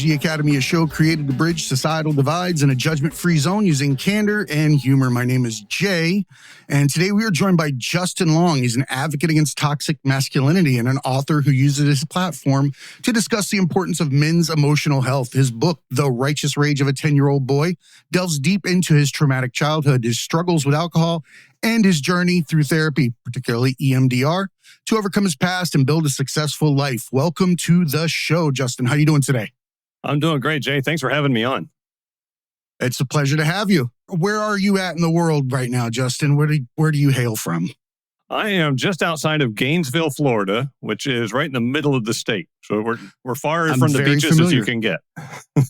PhD Academy, a show created to bridge societal divides in a judgment-free zone using candor and humor. My name is Jay, and today we are joined by Justin Long. He's an advocate against toxic masculinity and an author who uses his platform to discuss the importance of men's emotional health. His book, The Righteous Rage of a 10-Year-Old Boy, delves deep into his traumatic childhood, his struggles with alcohol, and his journey through therapy, particularly EMDR, to overcome his past and build a successful life. Welcome to the show, Justin. How are you doing today? I'm doing great, Jay. Thanks for having me on. It's a pleasure to have you. Where are you at in the world right now, Justin? Where do you hail from? I am just outside of Gainesville, Florida, which is right in the middle of the state. So we're far from the beaches as you can get.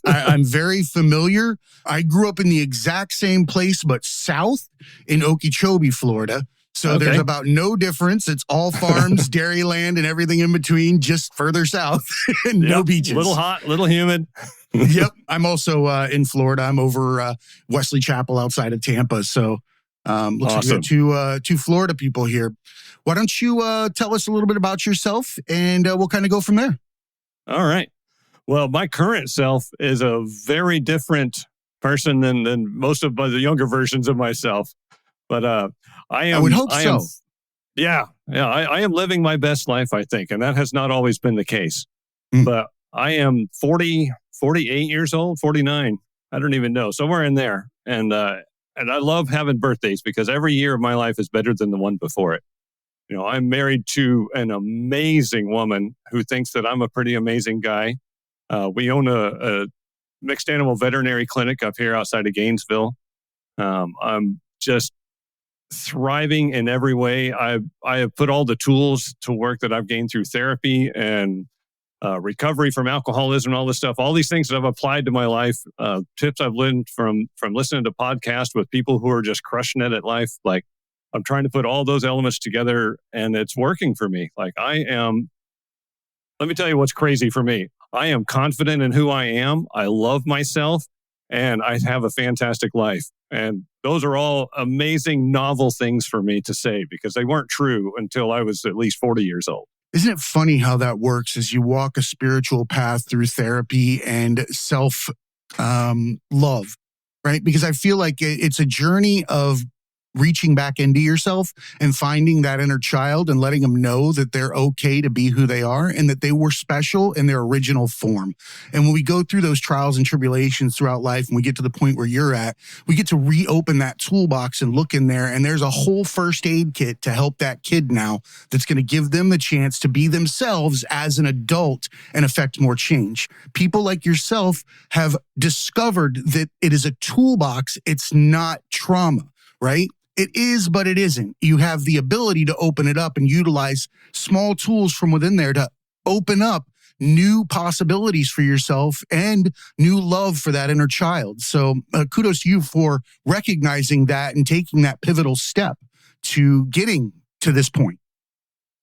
I'm very familiar. I grew up in the exact same place, but south in Okeechobee, Florida. So There's about no difference. It's all farms, dairy land, and everything in between, just further south and no beaches. Little hot, little humid. Yep. I'm also in Florida. I'm over Wesley Chapel outside of Tampa. So looks awesome. like we got two Florida people here. Why don't you tell us a little bit about yourself, and we'll kind of go from there. All right. Well, my current self is a very different person than most of the younger versions of myself. But I would hope so. I am living my best life, I think. And that has not always been the case. But I am 48 years old, 49. I don't even know. Somewhere in there. And I love having birthdays because every year of my life is better than the one before it. You know, I'm married to an amazing woman who thinks that I'm a pretty amazing guy. We own a mixed animal veterinary clinic up here outside of Gainesville. I'm just thriving in every way. I have put all the tools to work that I've gained through therapy and recovery from alcoholism and all this stuff. All these things that I've applied to my life, tips I've learned from listening to podcasts with people who are just crushing it at life. Like, I'm trying to put all those elements together and it's working for me. Like let me tell you what's crazy for me. I am confident in who I am. I love myself and I have a fantastic life. And those are all amazing, novel things for me to say because they weren't true until I was at least 40 years old. Isn't it funny how that works as you walk a spiritual path through therapy and self-love, right? Because I feel like it's a journey of reaching back into yourself and finding that inner child and letting them know that they're okay to be who they are and that they were special in their original form. And when we go through those trials and tribulations throughout life and we get to the point where you're at, we get to reopen that toolbox and look in there, and there's a whole first aid kit to help that kid now that's going to give them the chance to be themselves as an adult and affect more change. People like yourself have discovered that it is a toolbox. It's not trauma, right? It is, but it isn't. You have the ability to open it up and utilize small tools from within there to open up new possibilities for yourself and new love for that inner child. So kudos to you for recognizing that and taking that pivotal step to getting to this point.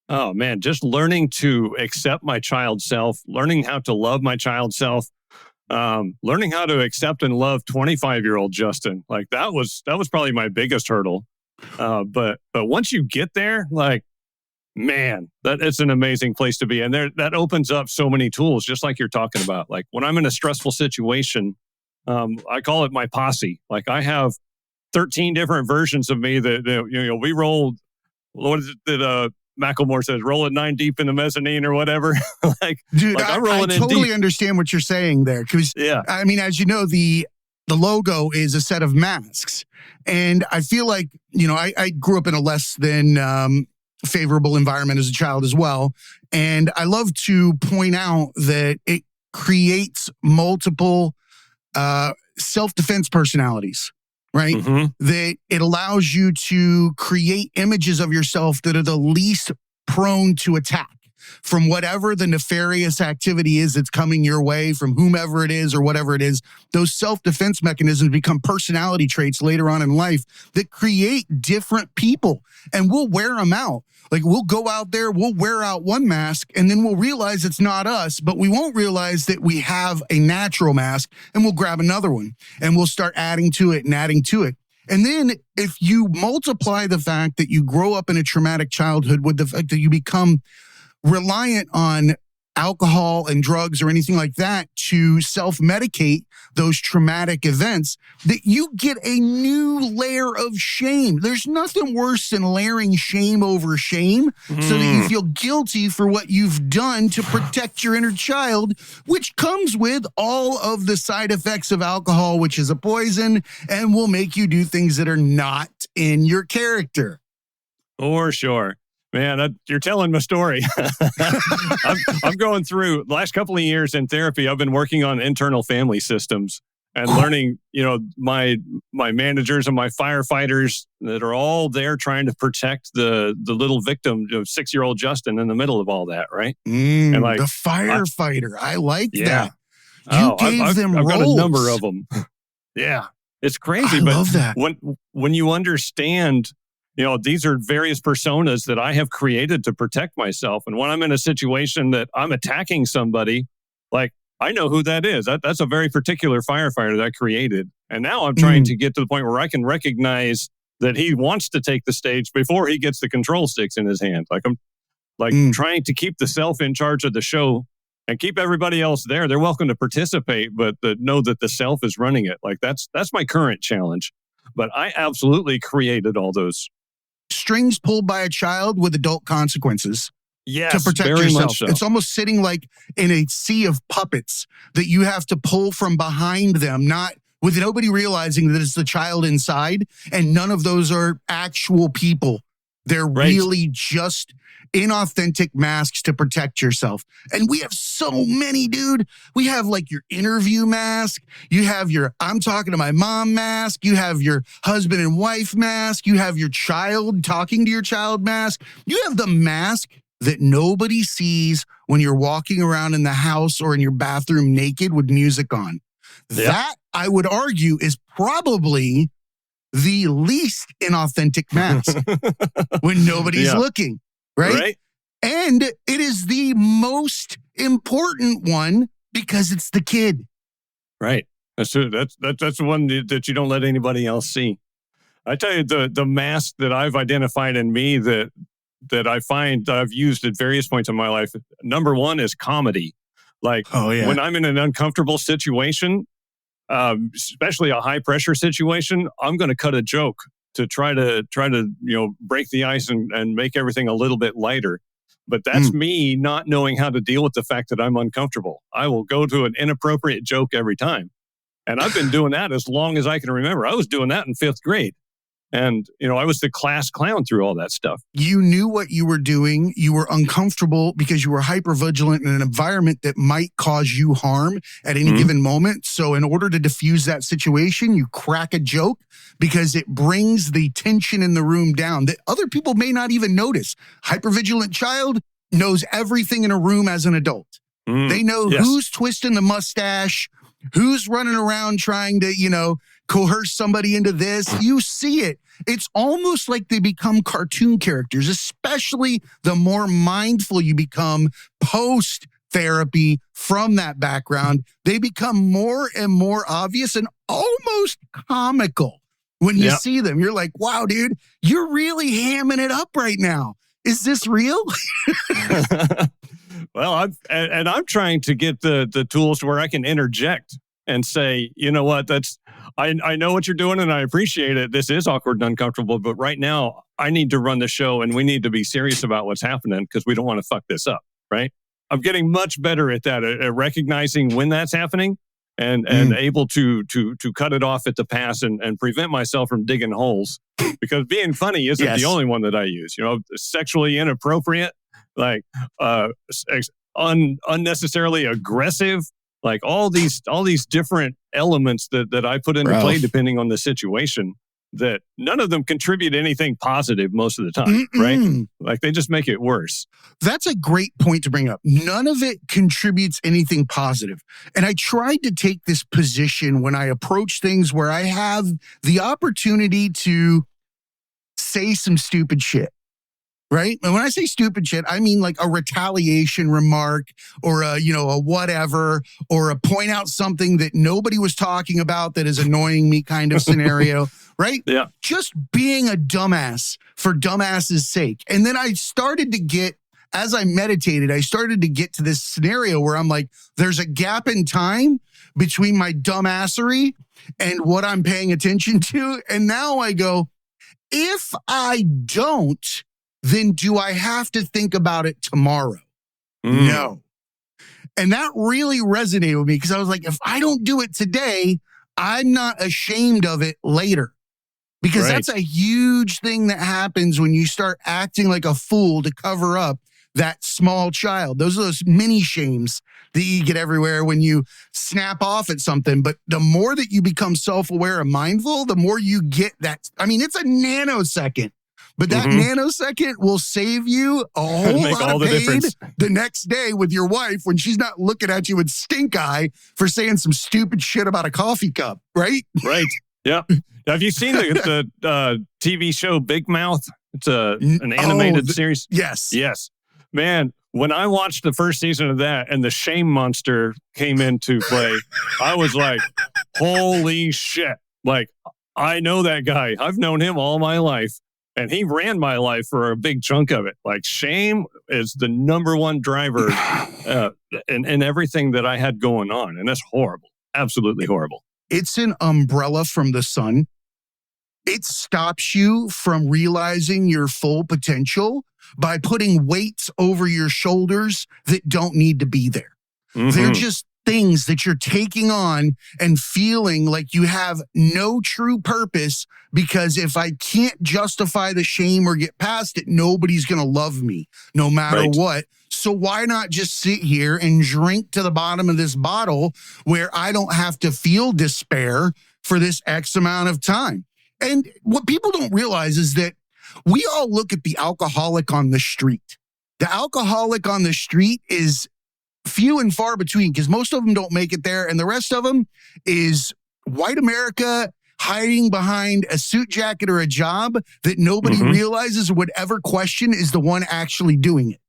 Oh, man, just learning to accept my child self, learning how to love my child self. Learning how to accept and love 25-year-old Justin, like that was probably my biggest hurdle. But once you get there, like, man, that it's an amazing place to be. And that opens up so many tools, just like you're talking about. Like when I'm in a stressful situation, I call it my posse. Like I have 13 different versions of me that we rolled. What is it that Macklemore says, rolling 9 deep in the mezzanine or whatever. Dude, I'm rolling I totally deep. Understand what you're saying there. Because, I mean, as you know, the logo is a set of masks. And I feel like, I grew up in a less than favorable environment as a child as well. And I love to point out that it creates multiple self-defense personalities. Right? Mm-hmm. That it allows you to create images of yourself that are the least prone to attack from whatever the nefarious activity is that's coming your way from whomever it is or whatever it is. Those self-defense mechanisms become personality traits later on in life that create different people, and we'll wear them out. Like we'll go out there, we'll wear out one mask, and then we'll realize it's not us, but we won't realize that we have a natural mask, and we'll grab another one, and we'll start adding to it and adding to it. And then if you multiply the fact that you grow up in a traumatic childhood with the fact that you become reliant on alcohol and drugs or anything like that to self-medicate those traumatic events, that you get a new layer of shame. There's nothing worse than layering shame over shame so that you feel guilty for what you've done to protect your inner child, which comes with all of the side effects of alcohol, which is a poison and will make you do things that are not in your character. For sure. Man, you're telling my story. I'm going through the last couple of years in therapy. I've been working on internal family systems and learning, my managers and my firefighters that are all there trying to protect the little victim, 6-year-old Justin in the middle of all that. Right. And the firefighter. I like that. You gave them roles. I've got a number of them. Yeah. It's crazy. I love that. When you understand, these are various personas that I have created to protect myself. And when I'm in a situation that I'm attacking somebody, like, I know who that is. That's a very particular firefighter that I created. And now I'm trying to get to the point where I can recognize that he wants to take the stage before he gets the control sticks in his hand. Like, I'm trying to keep the self in charge of the show and keep everybody else there. They're welcome to participate, but know that the self is running it. Like, that's my current challenge. But I absolutely created all those strings pulled by a child with adult consequences. Yes, to protect very yourself. Much so. It's almost sitting like in a sea of puppets that you have to pull from behind them, not with nobody realizing that it's the child inside, and none of those are actual people. They're really just inauthentic masks to protect yourself. And we have so many, dude. We have like your interview mask. You have your I'm talking to my mom mask. You have your husband and wife mask. You have your child talking to your child mask. You have the mask that nobody sees when you're walking around in the house or in your bathroom naked with music on. Yeah. That, I would argue, is probably the least inauthentic mask when nobody's looking. Right? And it is the most important one because it's the kid. Right. That's the one that you don't let anybody else see. I tell you, the mask that I've identified in me that I find I've used at various points in my life, number one is comedy. Like, when I'm in an uncomfortable situation, especially a high pressure situation, I'm going to cut a joke to try to break the ice and make everything a little bit lighter. But that's me not knowing how to deal with the fact that I'm uncomfortable. I will go to an inappropriate joke every time. And I've been doing that as long as I can remember. I was doing that in 5th grade. And, I was the class clown through all that stuff. You knew what you were doing. You were uncomfortable because you were hypervigilant in an environment that might cause you harm at any given moment. So in order to diffuse that situation, you crack a joke because it brings the tension in the room down that other people may not even notice. Hypervigilant child knows everything in a room as an adult. They know who's twisting the mustache, who's running around trying to, coerce somebody into this. You see it. It's almost like they become cartoon characters, especially the more mindful you become post therapy from that background. They become more and more obvious and almost comical when you see them. You're like, wow, dude, you're really hamming it up right now. Is this real? Well, I'm trying to get the tools where I can interject and say, you know what, I know what you're doing and I appreciate it. This is awkward and uncomfortable, but right now I need to run the show and we need to be serious about what's happening because we don't want to fuck this up, right? I'm getting much better at that, at recognizing when that's happening and able to cut it off at the pass and prevent myself from digging holes. Because being funny isn't the only one that I use. Sexually inappropriate, like unnecessarily aggressive. Like all these different elements that I put into play depending on the situation, that none of them contribute anything positive most of the time, right? Like they just make it worse. That's a great point to bring up. None of it contributes anything positive. And I tried to take this position when I approach things where I have the opportunity to say some stupid shit. Right? And when I say stupid shit, I mean like a retaliation remark or a whatever, or a point out something that nobody was talking about that is annoying me kind of scenario, right? Yeah. Just being a dumbass for dumbass's sake. And then I started to get as I meditated, I started to get to this scenario where I'm like, there's a gap in time between my dumbassery and what I'm paying attention to. And now I go, if I don't, then do I have to think about it tomorrow? No. And that really resonated with me because I was like, if I don't do it today, I'm not ashamed of it later. Because that's a huge thing that happens when you start acting like a fool to cover up that small child. Those are those mini shames that you get everywhere when you snap off at something. But the more that you become self-aware and mindful, the more you get that. I mean, it's a nanosecond, but that nanosecond will save you a whole lot of pain the next day with your wife when she's not looking at you with stink eye for saying some stupid shit about a coffee cup, right? Right. Yeah. Have you seen the TV show Big Mouth? It's an animated series. Yes. Yes. Man, when I watched the first season of that and the shame monster came into play, I was like, holy shit. Like, I know that guy. I've known him all my life. And he ran my life for a big chunk of it. Like, shame is the number one driver in everything that I had going on. And that's horrible. Absolutely horrible. It's an umbrella from the sun. It stops you from realizing your full potential by putting weights over your shoulders that don't need to be there. They're just things that you're taking on and feeling like you have no true purpose, because if I can't justify the shame or get past it, nobody's going to love me no matter what. So why not just sit here and drink to the bottom of this bottle where I don't have to feel despair for this X amount of time? And what people don't realize is that we all look at the alcoholic on the street. The alcoholic on the street is few and far between because most of them don't make it there. And the rest of them is white America hiding behind a suit jacket or a job that nobody realizes or would ever question is the one actually doing it.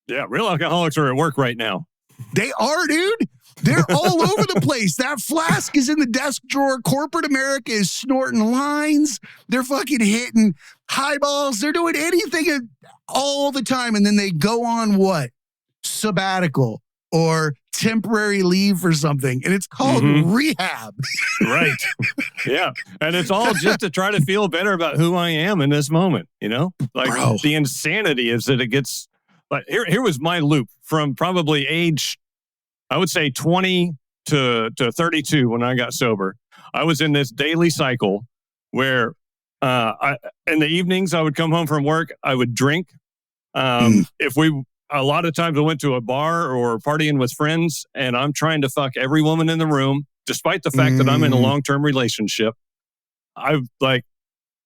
Yeah, real alcoholics are at work right now. They are, dude. They're all over the place. That flask is in the desk drawer. Corporate America is snorting lines. They're fucking hitting highballs. They're doing anything all the time. And then they go on what? Sabbatical or temporary leave or something. And it's called rehab. Right. Yeah. And it's all just to try to feel better about who I am in this moment, you know? Like, the insanity is that it gets... But here was my loop from probably age, I would say 20 to 32 when I got sober. I was in this daily cycle where in the evenings I would come home from work, I would drink. A lot of times I went to a bar or partying with friends, and I'm trying to fuck every woman in the room, despite the fact that I'm in a long-term relationship.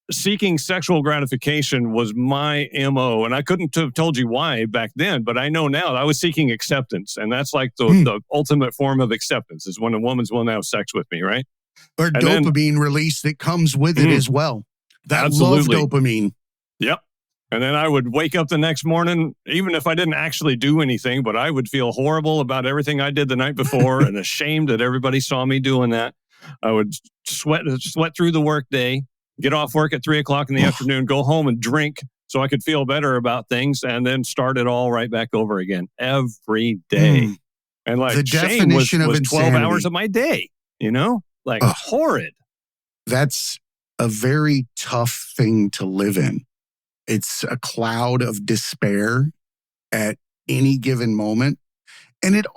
Seeking sexual gratification was my MO, and I couldn't have told you why back then, but I know now I was seeking acceptance, and that's like the ultimate form of acceptance is when a woman's willing to have sex with me, right? Or and dopamine release that comes with it as well. That love dopamine. Yep. And then I would wake up the next morning, even if I didn't actually do anything, but I would feel horrible about everything I did the night before and ashamed that everybody saw me doing that. I would sweat through the workday. Get off work at 3:00 in the afternoon, go home and drink so I could feel better about things, and then start it all right back over again every day. And like, the shame was of 12 hours of my day, you know, like horrid. That's a very tough thing to live in. It's a cloud of despair at any given moment. And it's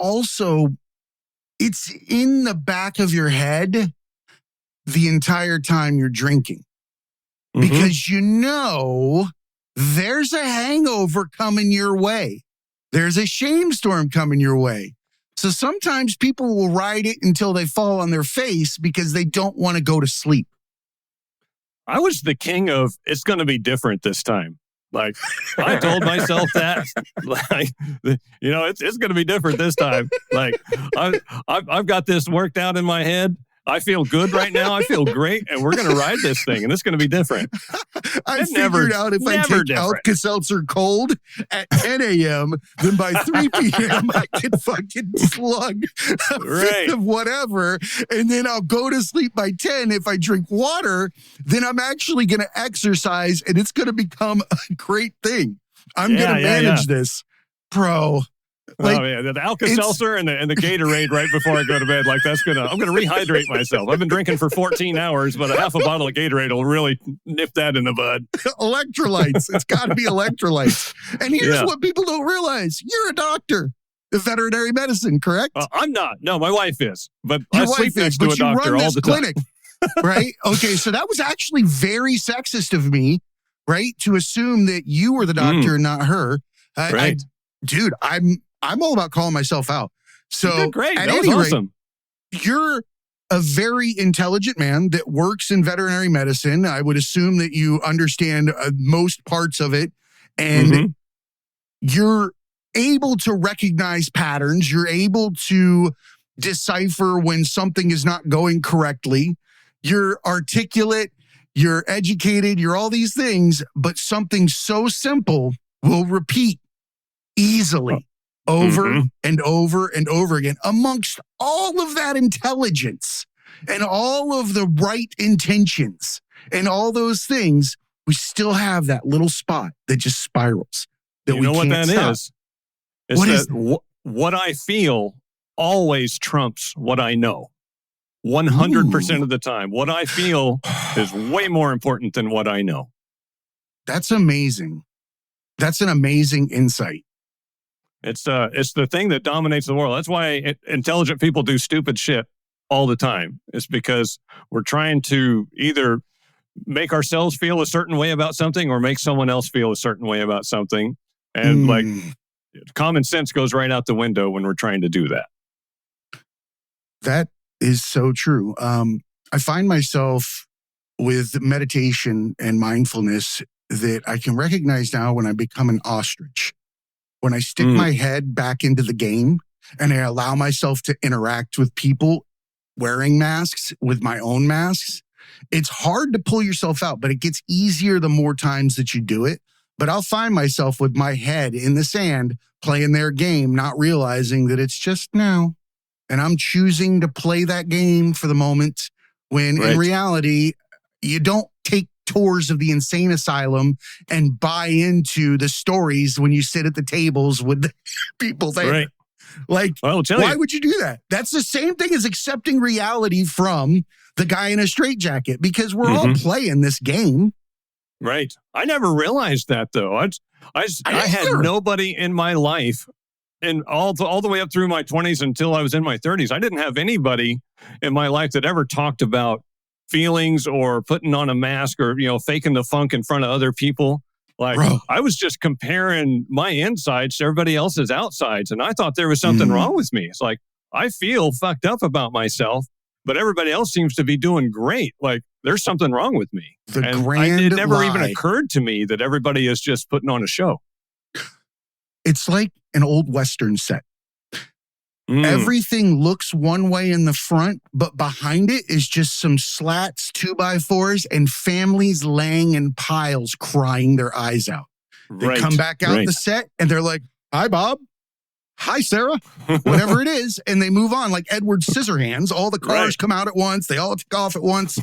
in the back of your head the entire time you're drinking. Because you know there's a hangover coming your way. There's a shame storm coming your way. So sometimes people will ride it until they fall on their face because they don't want to go to sleep. I was the king of, it's going to be different this time. Like, I told myself that, like, you know, it's going to be different this time. Like, I've got this worked out in my head. I feel good right now. I feel great. And we're going to ride this thing. And it's going to be different. I figured out if I take Alka-Seltzer cold at 10 a.m., then by 3 p.m., I can fucking slug a fifth of whatever. And then I'll go to sleep by 10. If I drink water, then I'm actually going to exercise and it's going to become a great thing. I'm going to manage this. bro. Like, oh yeah, the Alka-Seltzer and the Gatorade right before I go to bed. Like I'm gonna rehydrate myself. I've been drinking for 14 hours, but a half a bottle of Gatorade will really nip that in the bud. Electrolytes. It's got to be electrolytes. And here's what people don't realize: you're a doctor of veterinary medicine, correct? I'm not. No, my wife is. But Your I wife sleep next is, to a but you doctor run all this the clinic, time. right? Okay, so that was actually very sexist of me, right? To assume that you were the doctor and not her. Right. Dude, I'm all about calling myself out. So you did great. At That was any rate, awesome. you're a very intelligent man that works in veterinary medicine. I would assume that you understand most parts of it, and you're able to recognize patterns. You're able to decipher when something is not going correctly. You're articulate, you're educated, you're all these things, but something so simple will repeat easily over and over and over again. Amongst all of that intelligence and all of the right intentions and all those things, we still have that little spot that just spirals. That You know what that stop. is? It's what I feel always trumps what I know. 100% of the time. What I feel is way more important than what I know. That's amazing. That's an amazing insight. It's the thing that dominates the world. That's why intelligent people do stupid shit all the time. It's because we're trying to either make ourselves feel a certain way about something or make someone else feel a certain way about something. And like common sense goes right out the window when we're trying to do that. That is so true. I find myself with meditation and mindfulness that I can recognize now when I become an ostrich. When I stick my head back into the game and I allow myself to interact with people wearing masks with my own masks, it's hard to pull yourself out, but it gets easier the more times that you do it. But I'll find myself with my head in the sand playing their game, not realizing that it's just now. And I'm choosing to play that game for the moment when in reality, you don't take tours of the insane asylum and buy into the stories when you sit at the tables with the people there. Right. Like, why would you do that? That's the same thing as accepting reality from the guy in a straitjacket because we're all playing this game. Right. I never realized that though. I had nobody in my life and all the way up through my 20s until I was in my 30s. I didn't have anybody in my life that ever talked about feelings or putting on a mask or, faking the funk in front of other people. Like I was just comparing my insides to everybody else's outsides. And I thought there was something wrong with me. It's like, I feel fucked up about myself, but everybody else seems to be doing great. Like there's something wrong with me. It never even occurred to me that everybody is just putting on a show. It's like an old Western set. Everything looks one way in the front, but behind it is just some slats, 2x4s, and families laying in piles, crying their eyes out. They come back out the set, and they're like, "Hi, Bob. Hi, Sarah." Whatever it is, and they move on like Edward Scissorhands. All the cars come out at once. They all take off at once.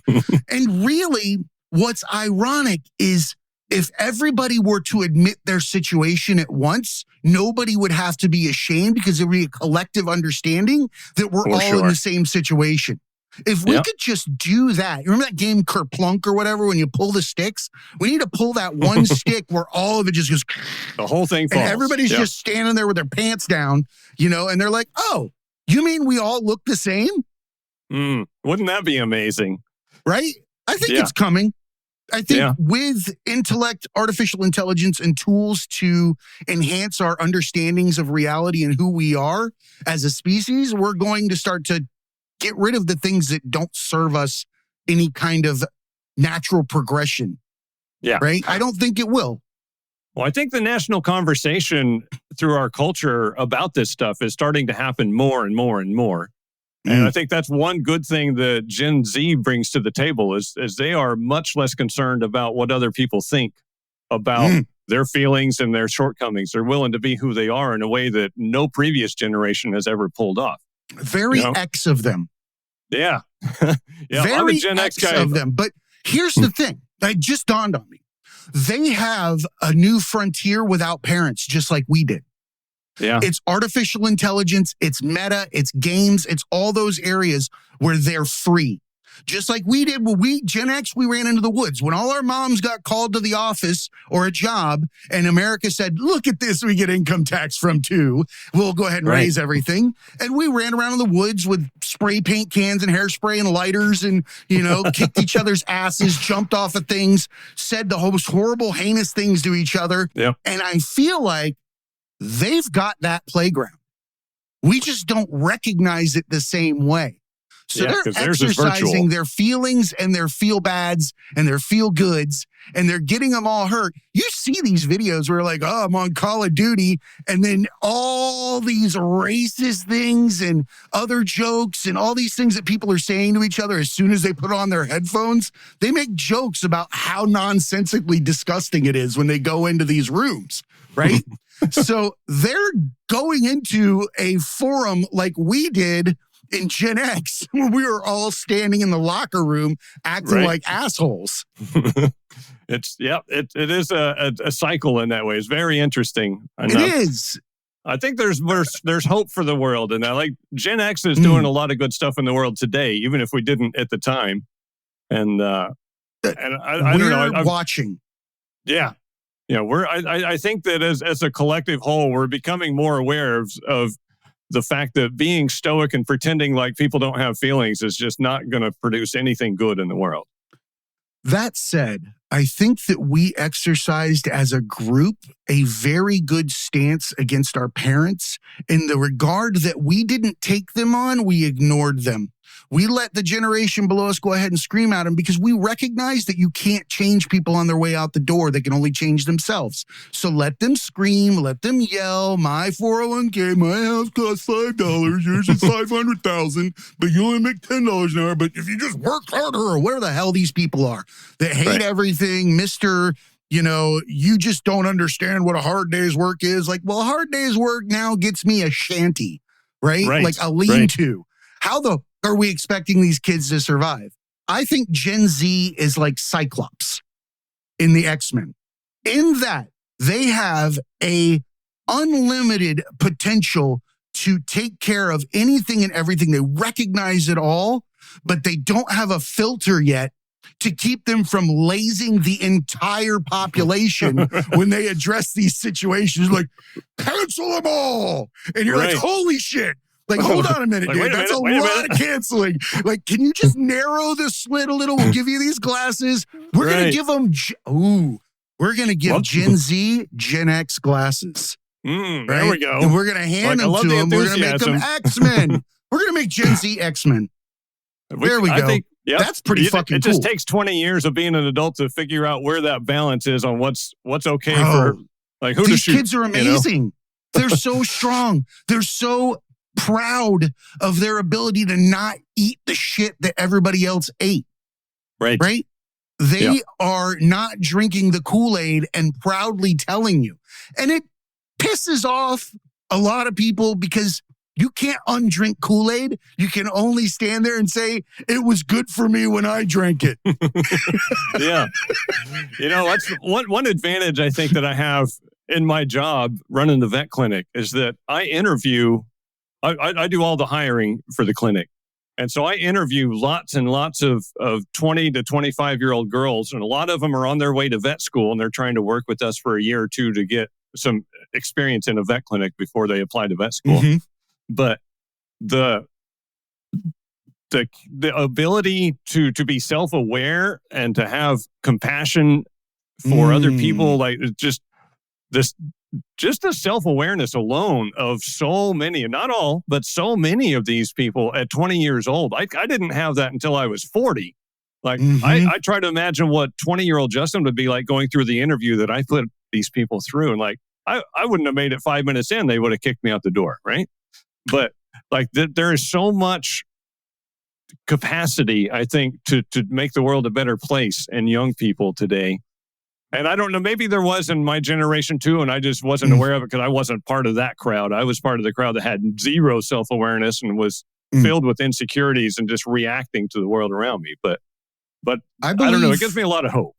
And really, what's ironic is if everybody were to admit their situation at once, nobody would have to be ashamed because there would be a collective understanding that we're all in the same situation. If we could just do that, you remember that game Kerplunk or whatever, when you pull the sticks? We need to pull that one stick where all of it just goes. The whole thing falls. And everybody's just standing there with their pants down, and they're like, "Oh, you mean we all look the same?" Wouldn't that be amazing? Right? I think it's coming. I think with intellect, artificial intelligence, and tools to enhance our understandings of reality and who we are as a species, we're going to start to get rid of the things that don't serve us any kind of natural progression. Yeah. Right? I don't think it will. Well, I think the national conversation through our culture about this stuff is starting to happen more and more and more. And I think that's one good thing that Gen Z brings to the table is they are much less concerned about what other people think about their feelings and their shortcomings. They're willing to be who they are in a way that no previous generation has ever pulled off. Very X of them. Yeah. Very I'm a Gen X guy. Of them. But here's the thing. It just dawned on me. They have a new frontier without parents, just like we did. Yeah. It's artificial intelligence, it's meta, it's games, it's all those areas where they're free. Just like we did when Gen X, we ran into the woods. When all our moms got called to the office or a job and America said, look at this, we get income tax from too. We'll go ahead and raise everything. And we ran around in the woods with spray paint cans and hairspray and lighters and, kicked each other's asses, jumped off of things, said the most horrible, heinous things to each other. Yep. And I feel like they've got that playground. We just don't recognize it the same way. So they're exercising their feelings and their feel bads and their feel goods, and they're getting them all hurt. You see these videos where like, oh, I'm on Call of Duty, and then all these racist things and other jokes and all these things that people are saying to each other as soon as they put on their headphones. They make jokes about how nonsensically disgusting it is when they go into these rooms, right? So they're going into a forum like we did in Gen X, where we were all standing in the locker room acting like assholes. It is a cycle in that way. It's very interesting. It is. I think there's hope for the world, and I like Gen X is doing a lot of good stuff in the world today, even if we didn't at the time. And I don't know. I'm watching. Yeah. I think that as a collective whole, we're becoming more aware of the fact that being stoic and pretending like people don't have feelings is just not going to produce anything good in the world. That said, I think that we exercised as a group a very good stance against our parents in the regard that we didn't take them on, we ignored them. We let the generation below us go ahead and scream at them because we recognize that you can't change people on their way out the door. They can only change themselves. So let them scream, let them yell, my 401k, my house costs $5, yours is $500,000, but you only make $10 an hour. But if you just work harder, or whatever the hell these people are that hate everything, Mr. You just don't understand what a hard day's work is. Like, well, a hard day's work now gets me a shanty, right? Like a lean-to. How the are we expecting these kids to survive? I think Gen Z is like Cyclops in the X-Men, in that they have a unlimited potential to take care of anything and everything. They recognize it all, but they don't have a filter yet to keep them from lazing the entire population when they address these situations. Like, cancel them all. And you're like, holy shit. Like, hold on a minute, dude. That's a lot of canceling. Like, can you just narrow the slit a little? We'll give you these glasses. We're going to give them, we're going to give Gen Z Gen X glasses. There we go. And we're going to hand them to them. We're going to make them X-Men. We're going to make Gen Z X-Men. There we go. That's pretty fucking cool. It just takes 20 years of being an adult to figure out where that balance is on what's okay for, like, who to shoot. These kids are amazing. They're so strong. They're so proud of their ability to not eat the shit that everybody else ate. Right? They are not drinking the Kool-Aid and proudly telling you. And it pisses off a lot of people because you can't undrink Kool-Aid. You can only stand there and say, it was good for me when I drank it. That's one advantage I think that I have in my job running the vet clinic is that I interview I do all the hiring for the clinic. And so I interview lots and lots of 20 to 25-year-old girls, and a lot of them are on their way to vet school, and they're trying to work with us for a year or two to get some experience in a vet clinic before they apply to vet school. But the ability to be self-aware and to have compassion for other people, like just the self-awareness alone of so many, not all, but so many of these people at 20 years old. I didn't have that until I was 40. Like, I try to imagine what 20-year-old Justin would be like going through the interview that I put these people through. And like, I wouldn't have made it 5 minutes in. They would have kicked me out the door, right? But like, there is so much capacity, I think, to make the world a better place in young people today. And I don't know, maybe there was in my generation too, and I just wasn't aware of it because I wasn't part of that crowd. I was part of the crowd that had zero self-awareness and was filled with insecurities and just reacting to the world around me. But I don't know, it gives me a lot of hope.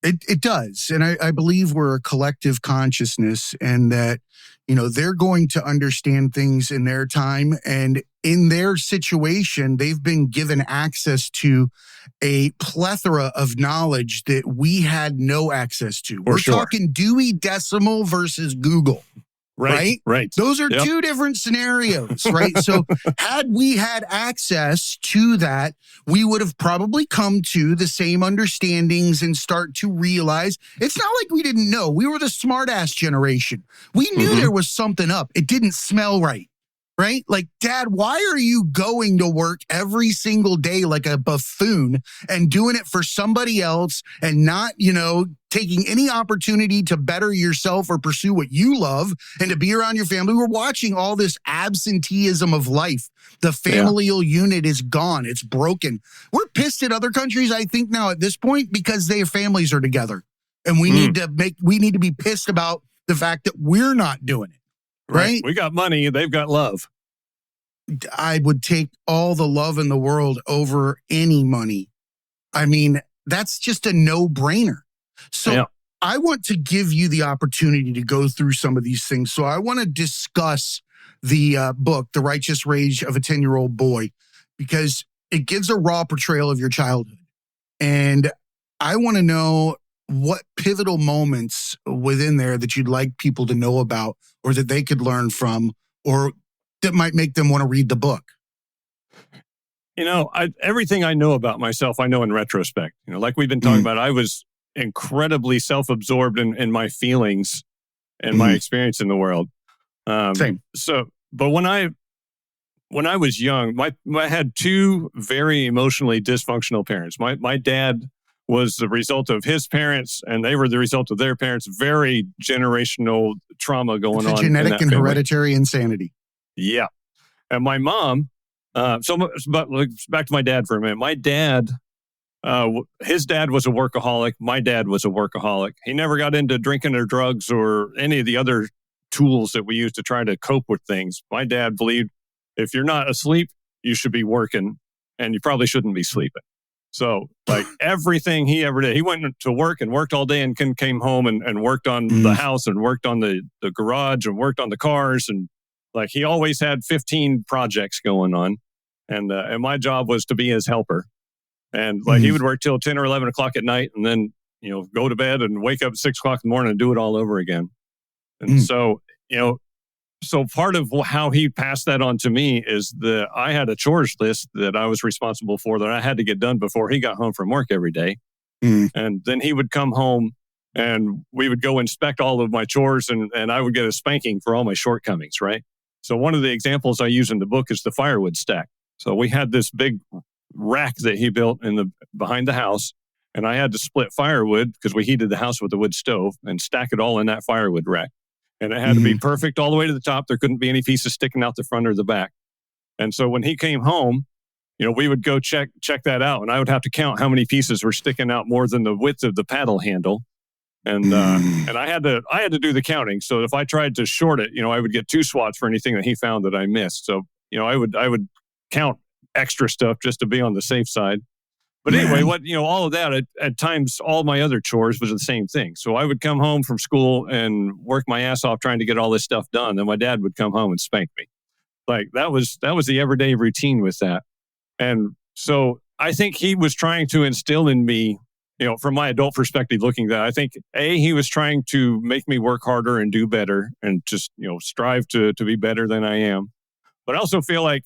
It does. And I believe we're a collective consciousness, and that, they're going to understand things in their time, and in their situation, they've been given access to a plethora of knowledge that we had no access to. We're talking Dewey Decimal versus Google. Right. Those are two different scenarios, right? So had we had access to that, we would have probably come to the same understandings and start to realize it's not like we didn't know. We were the smart ass generation. We knew there was something up. It didn't smell right. Right? Like, Dad, why are you going to work every single day like a buffoon and doing it for somebody else and not, taking any opportunity to better yourself or pursue what you love and to be around your family? We're watching all this absenteeism of life. The familial unit is gone. It's broken. We're pissed at other countries, I think, now at this point, because their families are together. And we need to be pissed about the fact that we're not doing it. Right? We got money. They've got love. I would take all the love in the world over any money. I mean, that's just a no-brainer. So I want to give you the opportunity to go through some of these things. So I want to discuss the book, The Righteous Rage of a 10-Year-Old Boy, because it gives a raw portrayal of your childhood. And I want to know what pivotal moments within there that you'd like people to know about, or that they could learn from, or that might make them want to read the book. Everything I know about myself, I know in retrospect. Like we've been talking about, I was incredibly self-absorbed in my feelings and my experience in the world. Same. So, but when I was young, I had two very emotionally dysfunctional parents. My dad was the result of his parents, and they were the result of their parents. Very generational trauma going on. Genetic and hereditary insanity. Yeah. And my mom, but back to my dad for a minute. My dad, his dad was a workaholic. My dad was a workaholic. He never got into drinking or drugs or any of the other tools that we use to try to cope with things. My dad believed if you're not asleep, you should be working, and you probably shouldn't be sleeping. So, like, everything he ever did, he went to work and worked all day and came home and worked on the house and worked on the garage and worked on the cars. And like, he always had 15 projects going on. And my job was to be his helper. And like, he would work till 10 or 11 o'clock at night and then, go to bed and wake up at 6 o'clock in the morning and do it all over again. And so part of how he passed that on to me is that I had a chores list that I was responsible for that I had to get done before he got home from work every day. And then he would come home and we would go inspect all of my chores and I would get a spanking for all my shortcomings, right? So one of the examples I use in the book is the firewood stack. So we had this big rack that he built behind the house, and I had to split firewood because we heated the house with a wood stove and stack it all in that firewood rack. And it had to be perfect all the way to the top. There couldn't be any pieces sticking out the front or the back. And so when he came home, we would go check that out, and I would have to count how many pieces were sticking out more than the width of the paddle handle. And I had to do the counting. So if I tried to short it, I would get 2 swats for anything that he found that I missed. So, I would count extra stuff just to be on the safe side. But anyway, all of that, at times, all my other chores was the same thing. So I would come home from school and work my ass off trying to get all this stuff done. Then my dad would come home and spank me. Like, that was the everyday routine with that. And so I think he was trying to instill in me, from my adult perspective, looking at that, I think, he was trying to make me work harder and do better and just, strive to be better than I am. But I also feel like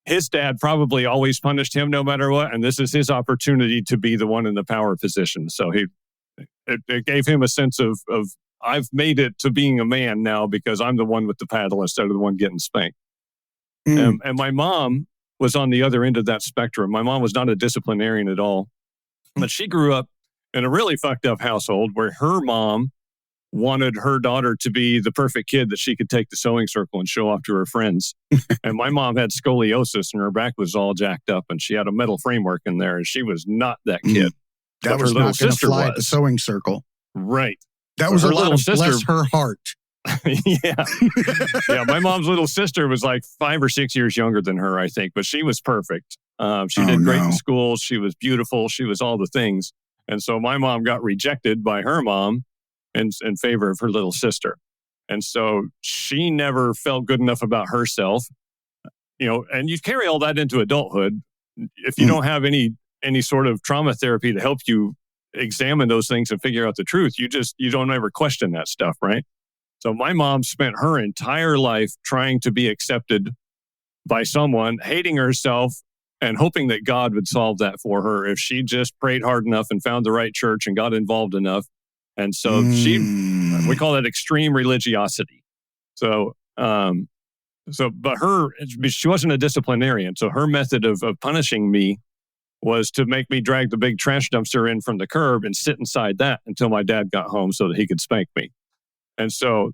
his dad probably always punished him no matter what. And this is his opportunity to be the one in the power position. So it gave him a sense of I've made it to being a man now because I'm the one with the paddle instead of the one getting spanked. And my mom was on the other end of that spectrum. My mom was not a disciplinarian at all, but she grew up in a really fucked up household where her mom wanted her daughter to be the perfect kid that she could take to sewing circle and show off to her friends. And my mom had scoliosis and her back was all jacked up and she had a metal framework in there and she was not that kid. That was not going to fly at the sewing circle. Right. That was a lot of bless her heart. Yeah. My mom's little sister was like 5 or 6 years younger than her, I think, but she was perfect. She did great in school. She was beautiful. She was all the things. And so my mom got rejected by her mom in favor of her little sister. And so she never felt good enough about herself, and you carry all that into adulthood. If you don't have any sort of trauma therapy to help you examine those things and figure out the truth, you don't ever question that stuff, right? So my mom spent her entire life trying to be accepted by someone, hating herself and hoping that God would solve that for her if she just prayed hard enough and found the right church and got involved enough. And so we call that extreme religiosity. So, but she wasn't a disciplinarian. So her method of punishing me was to make me drag the big trash dumpster in from the curb and sit inside that until my dad got home so that he could spank me. And so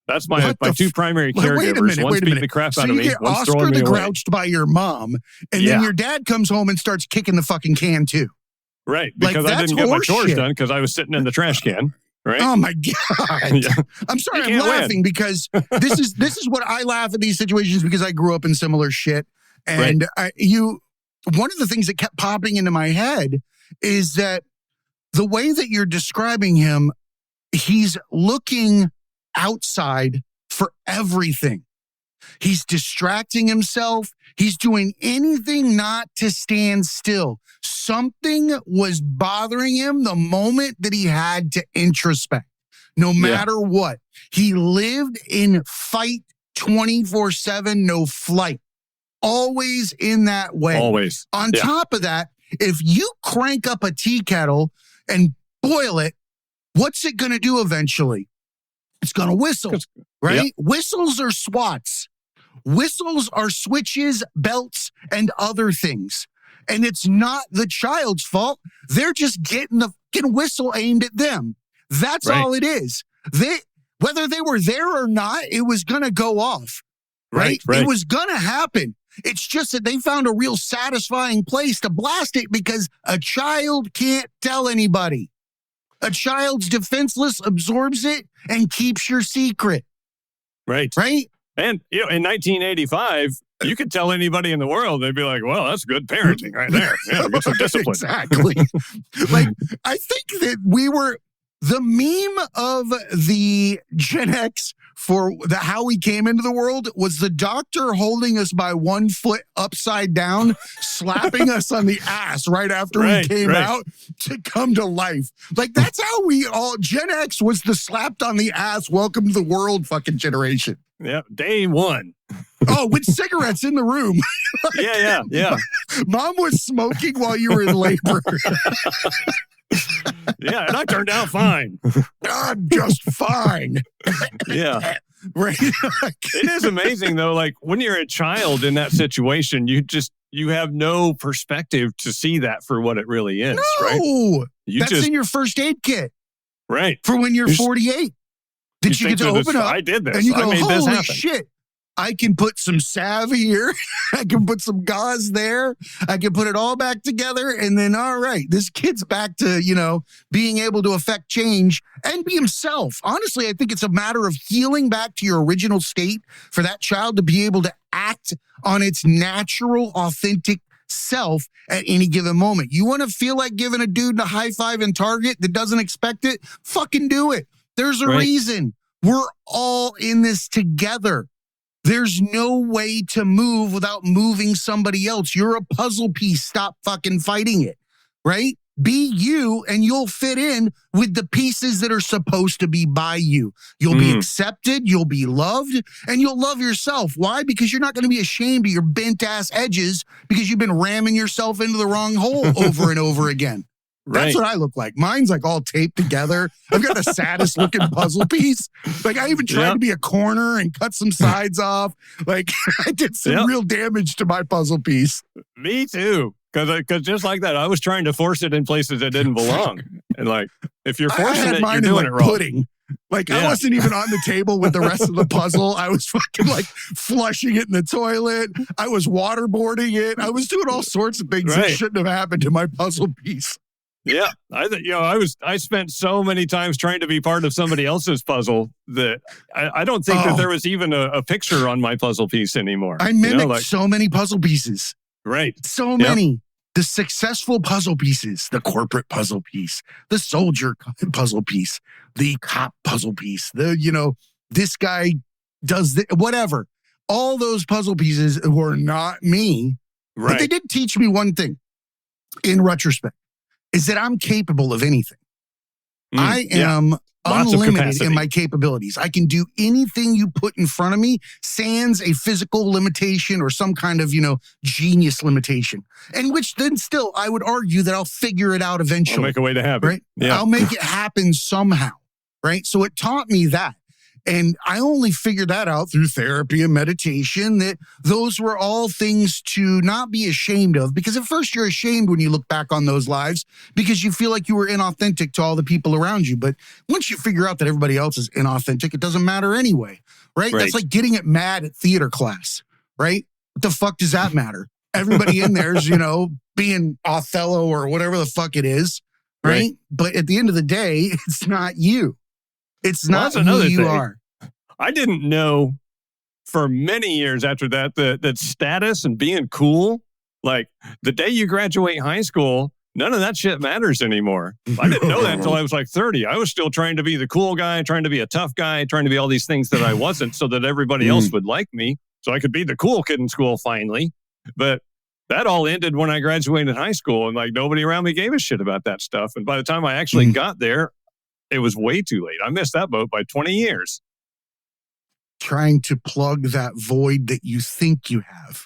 that's my two primary caregivers. One's beating the crap out of me. So you get Oscar the Grouched by your mom, and then your dad comes home and starts kicking the fucking can too. Right, because I didn't get my chores done because I was sitting in the trash can. Right? Oh my God! I'm sorry, I'm laughing because this is what I laugh at these situations because I grew up in similar shit. And one of the things that kept popping into my head is that the way that you're describing him, he's looking outside for everything. He's distracting himself. He's doing anything not to stand still. Something was bothering him the moment that he had to introspect, no matter what. He lived in fight 24/7, no flight. Always in that way. Always. On top of that, if you crank up a tea kettle and boil it, what's it going to do eventually? It's going to whistle, right? Yep. Whistles are swats. Whistles are switches, belts, and other things. And it's not the child's fault. They're just getting the fucking whistle aimed at them. That's all it is. Whether they were there or not, it was going to go off, right? It was going to happen. It's just that they found a real satisfying place to blast it because a child can't tell anybody. A child's defenseless, absorbs it, and keeps your secret. Right? And, in 1985, you could tell anybody in the world, they'd be like, well, that's good parenting right there. Yeah, get some discipline. Exactly. I think that we were the meme of the Gen X for how we came into the world was the doctor holding us by one foot upside down, slapping us on the ass right after we came out to come to life. That's how Gen X was the slapped on the ass, welcome to the world fucking generation. Yeah, day one. Oh, with cigarettes in the room. Yeah. Mom was smoking while you were in labor. Yeah, and I turned out fine. I'm just fine. Yeah. Right. It is amazing though. When you're a child in that situation, you have no perspective to see that for what it really is. No, right? That's in your first aid kit. Right. For when you're 48. Did you get to open up? I did this. And you go, I made this holy happen. shit. I can put some salve here. I can put some gauze there. I can put it all back together. And then, all right, this kid's back to, being able to affect change and be himself. Honestly, I think it's a matter of healing back to your original state for that child to be able to act on its natural, authentic self at any given moment. You want to feel like giving a dude a high five in Target that doesn't expect it? Fucking do it. There's a reason. We're all in this together. There's no way to move without moving somebody else. You're a puzzle piece. Stop fucking fighting it, right? Be you and you'll fit in with the pieces that are supposed to be by you. You'll be accepted, you'll be loved, and you'll love yourself. Why? Because you're not going to be ashamed of your bent ass edges because you've been ramming yourself into the wrong hole over and over again. That's what I look like. Mine's all taped together. I've got the saddest looking puzzle piece. I even tried to be a corner and cut some sides off. I did some real damage to my puzzle piece. Me too. Because just like that, I was trying to force it in places that didn't belong. And if you're forcing it, you're doing it wrong. Pudding. I wasn't even on the table with the rest of the puzzle. I was fucking flushing it in the toilet. I was waterboarding it. I was doing all sorts of things that shouldn't have happened to my puzzle piece. Yeah, I spent so many times trying to be part of somebody else's puzzle that I don't think that there was even a picture on my puzzle piece anymore. I mimicked so many puzzle pieces. Right. So many. the successful puzzle pieces, the corporate puzzle piece, the soldier puzzle piece, the cop puzzle piece, this guy does whatever. All those puzzle pieces were not me. Right. But they did teach me one thing in retrospect, is that I'm capable of anything. I am unlimited in my capabilities. I can do anything you put in front of me, sans a physical limitation or some kind of, genius limitation. And which then still, I would argue that I'll figure it out eventually. I'll make a way to have it. Right? Yeah. I'll make it happen somehow. Right? So it taught me that. And I only figured that out through therapy and meditation, that those were all things to not be ashamed of, because at first you're ashamed when you look back on those lives because you feel like you were inauthentic to all the people around you. But once you figure out that everybody else is inauthentic, it doesn't matter anyway, right? That's like getting it mad at theater class, right? What the fuck does that matter? Everybody in there is, being Othello or whatever the fuck it is, right? But at the end of the day, it's not you. It's not who you are. I didn't know for many years after that status and being cool, like the day you graduate high school, none of that shit matters anymore. I didn't know that until I was like 30. I was still trying to be the cool guy, trying to be a tough guy, trying to be all these things that I wasn't so that everybody else would like me. So I could be the cool kid in school finally. But that all ended when I graduated high school, and like nobody around me gave a shit about that stuff. And by the time I actually got there, it was way too late. I missed that boat by 20 years. Trying to plug that void that you think you have.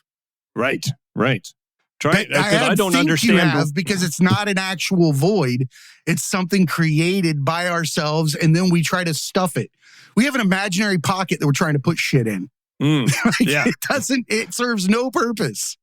Right. I don't understand. Because it's not an actual void. It's something created by ourselves, and then we try to stuff it. We have an imaginary pocket that we're trying to put shit in. It serves no purpose.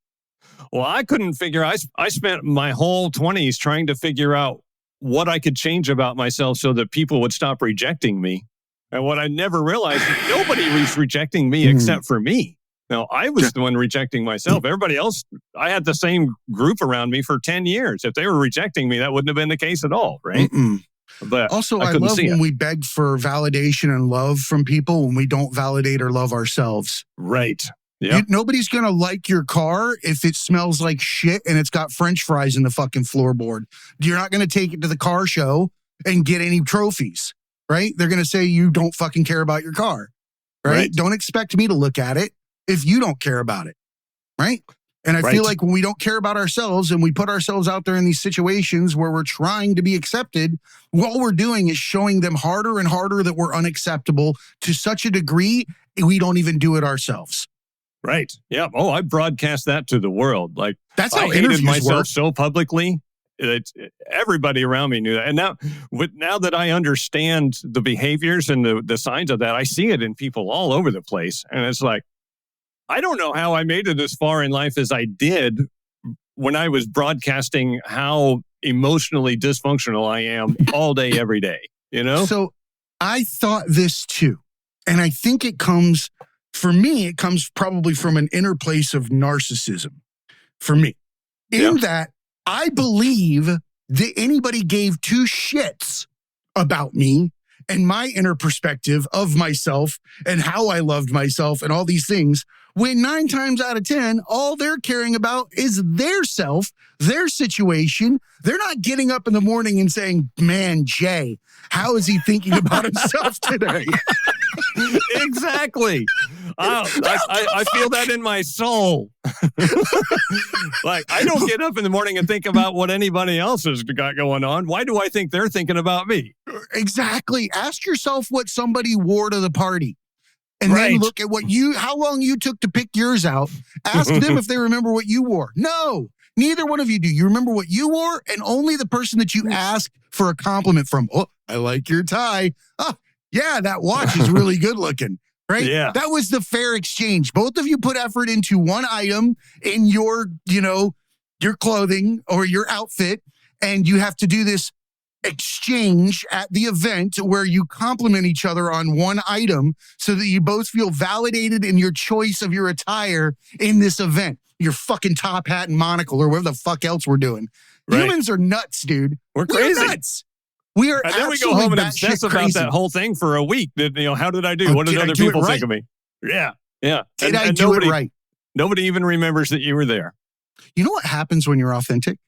Well, I couldn't figure, I spent my whole 20s trying to figure out what I could change about myself so that people would stop rejecting me. And what I never realized is nobody was rejecting me except for me. Now, I was the one rejecting myself. Everybody else, I had the same group around me for 10 years. If they were rejecting me, that wouldn't have been the case at all, right? But also, I love when we beg for validation and love from people when we don't validate or love ourselves. Right. Yeah. Nobody's going to like your car if it smells like shit and it's got French fries in the fucking floorboard. You're not going to take it to the car show and get any trophies, right? They're going to say you don't fucking care about your car, right? Don't expect me to look at it if you don't care about it, right? And I feel like when we don't care about ourselves and we put ourselves out there in these situations where we're trying to be accepted, what we're doing is showing them harder and harder that we're unacceptable to such a degree we don't even do it ourselves. Right. Yeah. Oh, I broadcast that to the world. Like, that's how I hated interviews myself work. so publicly. Everybody around me knew that. And now that I understand the behaviors and the signs of that, I see it in people all over the place. And it's like, I don't know how I made it as far in life as I did when I was broadcasting how emotionally dysfunctional I am all day, every day, So I thought this too. And I think for me, it comes probably from an inner place of narcissism for me. In that I believe that anybody gave two shits about me and my inner perspective of myself and how I loved myself and all these things, when 9 times out of 10, all they're caring about is their self, their situation. They're not getting up in the morning and saying, man, Jay, how is he thinking about himself today? Exactly. I feel that in my soul. Like, I don't get up in the morning and think about what anybody else has got going on. Why do I think they're thinking about me? Exactly. Ask yourself what somebody wore to the party. And then look at how long you took to pick yours out. Ask them if they remember what you wore. No, neither one of you do. You remember what you wore, and only the person that you ask for a compliment from. Oh, I like your tie. Oh, yeah, that watch is really good looking. Right? Yeah. That was the fair exchange. Both of you put effort into one item in your clothing or your outfit, and you have to do this exchange at the event where you compliment each other on one item so that you both feel validated in your choice of your attire in this event. Your fucking top hat and monocle or whatever the fuck else we're doing. Humans are nuts, dude. We're crazy. We're nuts. We are. And then we go home and obsess about that whole thing for a week. How did I do? What did other people think of me? Yeah. Did I do it right? Nobody even remembers that you were there. You know what happens when you're authentic?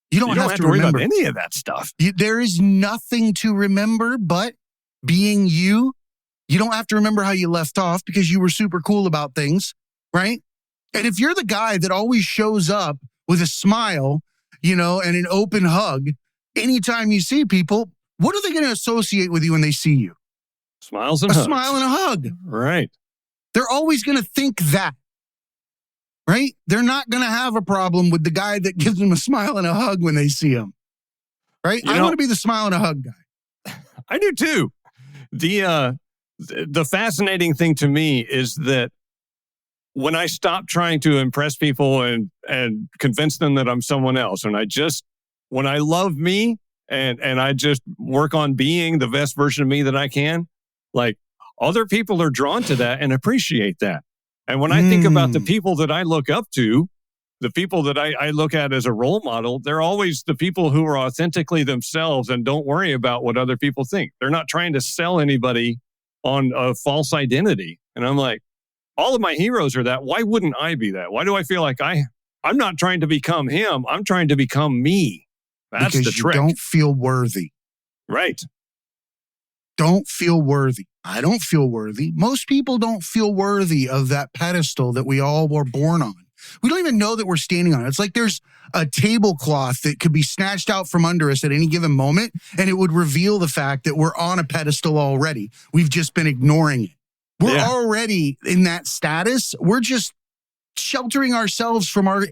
You don't have to worry remember about any of that stuff. There is nothing to remember but being you. You don't have to remember how you left off because you were super cool about things, right? And if you're the guy that always shows up with a smile, and an open hug, anytime you see people, what are they going to associate with you when they see you? Smiles and a hugs. Smile and a hug. Right. They're always going to think that, right? They're not going to have a problem with the guy that gives them a smile and a hug when they see him, right? I want to be the smile and a hug guy. I do too. The fascinating thing to me is that when I stop trying to impress people and convince them that I'm someone else, and when I love me and I just work on being the best version of me that I can, like other people are drawn to that and appreciate that. And when I think about the people that I look up to, the people that I look at as a role model, they're always the people who are authentically themselves and don't worry about what other people think. They're not trying to sell anybody on a false identity. And I'm like, all of my heroes are that. Why wouldn't I be that? Why do I feel like I'm not trying to become him? I'm trying to become me. That's because the trick. You don't feel worthy. Right. Don't feel worthy. I don't feel worthy. Most people don't feel worthy of that pedestal that we all were born on. We don't even know that we're standing on it. It's like there's a tablecloth that could be snatched out from under us at any given moment, and it would reveal the fact that we're on a pedestal already. We've just been ignoring it. We're already in that status. We're just sheltering ourselves from our,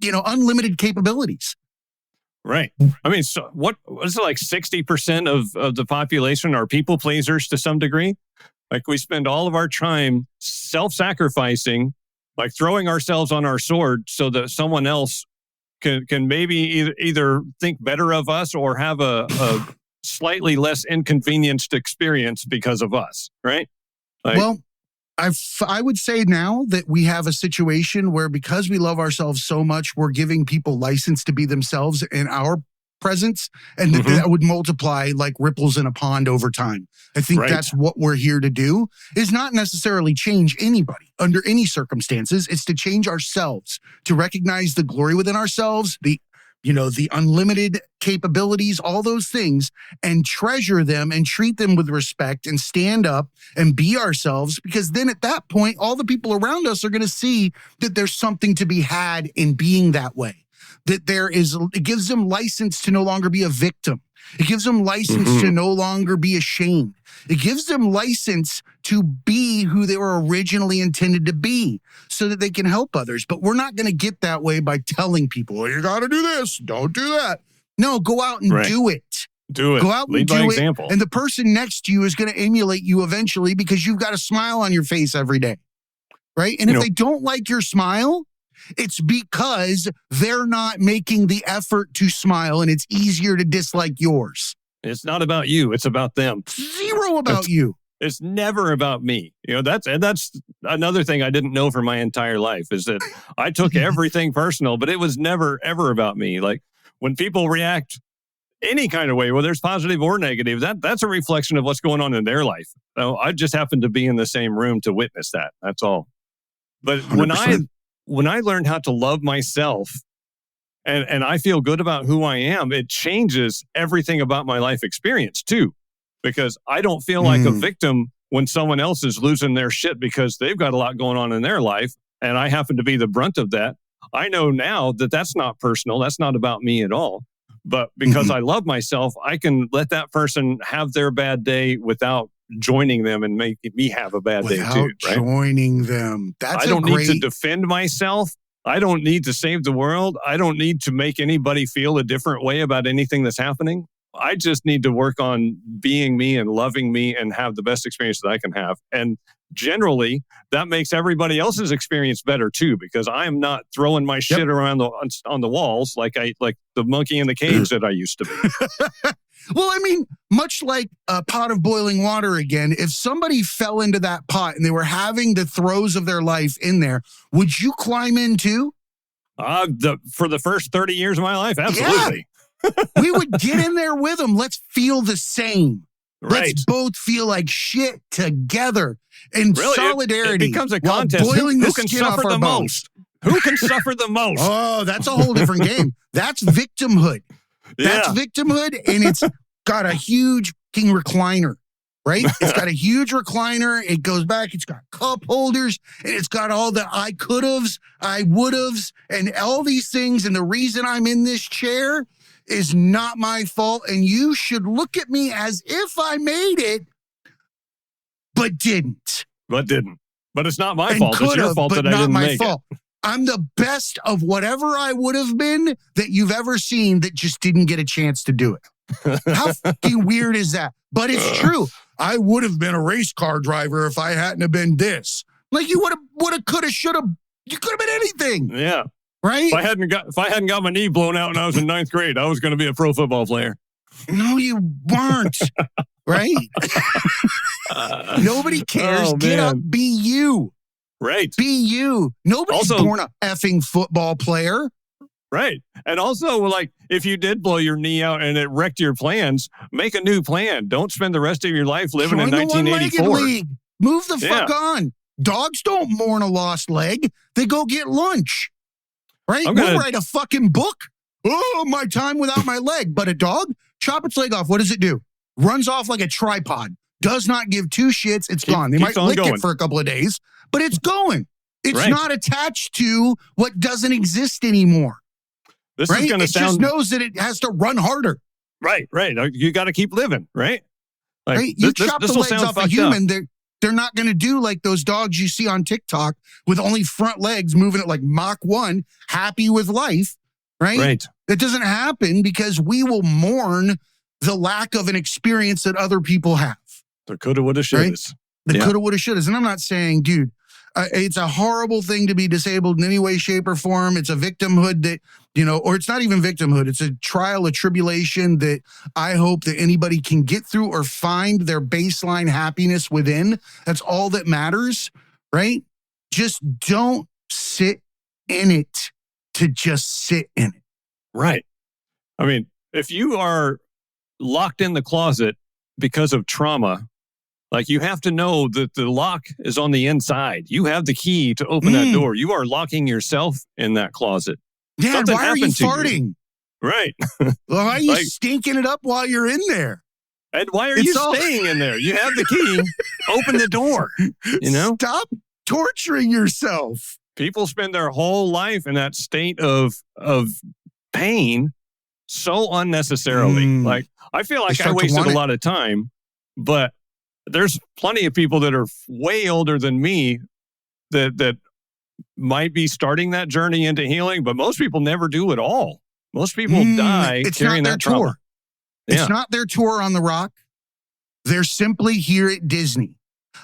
unlimited capabilities. Right. I mean, so what is it, like 60% of the population are people pleasers to some degree? Like we spend all of our time self-sacrificing, like throwing ourselves on our sword so that someone else can maybe either think better of us or have a slightly less inconvenienced experience because of us, right? Well, I would say now that we have a situation where because we love ourselves so much, we're giving people license to be themselves in our presence, and that would multiply like ripples in a pond over time. I think that's what we're here to do, is not necessarily change anybody under any circumstances. It's to change ourselves, to recognize the glory within ourselves, the unlimited capabilities, all those things, and treasure them and treat them with respect and stand up and be ourselves. Because then at that point, all the people around us are going to see that there's something to be had in being that way. That it gives them license to no longer be a victim. It gives them license to no longer be ashamed. It gives them license to be who they were originally intended to be so that they can help others. But we're not going to get that way by telling people, well, you got to do this, don't do that. No, go out and do it. Do it. Go out Lead and by do example. it. And the person next to you is going to emulate you eventually because you've got a smile on your face every day. Right? And if they don't like your smile, it's because they're not making the effort to smile, and it's easier to dislike yours. It's not about you. It's about them. Zero about you. It's never about me. That's another thing I didn't know for my entire life is that I took everything personal, but it was never, ever about me. Like when people react any kind of way, whether it's positive or negative, that's a reflection of what's going on in their life. So I just happened to be in the same room to witness that. That's all. But 100%. when I learned how to love myself and I feel good about who I am, it changes everything about my life experience too, because I don't feel like a victim when someone else is losing their shit because they've got a lot going on in their life and I happen to be the brunt of that. I know now that that's not personal. That's not about me at all. But because I love myself, I can let that person have their bad day without joining them and making me have a bad day too. Right? Joining them. I don't need to defend myself. I don't need to save the world. I don't need to make anybody feel a different way about anything that's happening. I just need to work on being me and loving me and have the best experience that I can have. And generally, that makes everybody else's experience better too, because I am not throwing my shit around on the walls like the monkey in the cage that I used to be. Well, I mean, much like a pot of boiling water again, if somebody fell into that pot and they were having the throes of their life in there, would you climb in too? For the first 30 years of my life, absolutely. Yeah. We would get in there with them. Let's feel the same. Right. Let's both feel like shit together in solidarity. It becomes a contest. Boiling who the can skin suffer off our the bones. most? Who can suffer the most? Oh, that's a whole different game. That's victimhood. That's victimhood, and it's got a huge king recliner, right? It's got a huge recliner. It goes back. It's got cup holders, and it's got all the I could'ves, I would'ves, and all these things. And the reason I'm in this chair is not my fault, and you should look at me as if I made it, but didn't. But it's not my fault. It's your fault that I didn't make it. I'm the best of whatever I would have been that you've ever seen that just didn't get a chance to do it. How fucking weird is that? But it's true. I would have been a race car driver if I hadn't have been this. Like you would have, could have, should have. You could have been anything. Yeah. Right? If I hadn't got my knee blown out when I was in 9th grade, I was going to be a pro football player. No, you weren't. Right? Nobody cares. Get up. Be you. Right. Be you. Nobody's born a effing football player. Right. And also, like, if you did blow your knee out and it wrecked your plans, make a new plan. Don't spend the rest of your life living in 1984. League. Move the fuck on. Dogs don't mourn a lost leg. They go get lunch. Right? We'll write a fucking book. Oh, my time without my leg. But a dog, chop its leg off. What does it do? Runs off like a tripod. Does not give two shits. It's gone. They might lick it for a couple of days, but it's going. It's not attached to what doesn't exist anymore. This is going to sound... just knows that it has to run harder. Right. You got to keep living, right? Like, right? You chop the legs off a human, they're not going to do like those dogs you see on TikTok with only front legs moving at like Mach 1, happy with life, right? Right. That doesn't happen because we will mourn the lack of an experience that other people have. The coulda, woulda, shouldas. The coulda, woulda, shouldas. And I'm not saying, dude, it's a horrible thing to be disabled in any way, shape, or form. It's a victimhood that, or it's not even victimhood. It's a trial, a tribulation that I hope that anybody can get through or find their baseline happiness within. That's all that matters, right? Just don't sit in it to just sit in it. Right. I mean, if you are locked in the closet because of trauma, like you have to know that the lock is on the inside. You have the key to open that door. You are locking yourself in that closet. Yeah, Something why are you farting? You. Right. Why are you stinking it up while you're in there? And why are you staying in there? You have the key. Open the door. Stop torturing yourself. People spend their whole life in that state of pain so unnecessarily. Like, I feel like I wasted a lot of time, but there's plenty of people that are way older than me that might be starting that journey into healing, but most people never do at all. Most people die carrying that trauma. It's not their tour on the rock. They're simply here at Disney.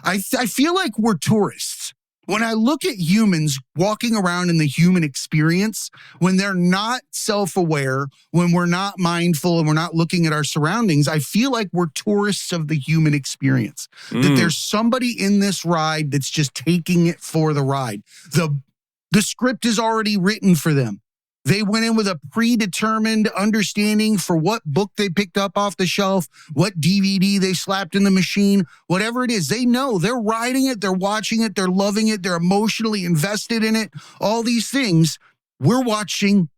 I feel like we're tourists. When I look at humans walking around in the human experience, when they're not self-aware, when we're not mindful and we're not looking at our surroundings, I feel like we're tourists of the human experience. That there's somebody in this ride that's just taking it for the ride. The script is already written for them. They went in with a predetermined understanding for what book they picked up off the shelf, what DVD they slapped in the machine, whatever it is. They know they're riding it, they're watching it, they're loving it, they're emotionally invested in it. All these things, we're watching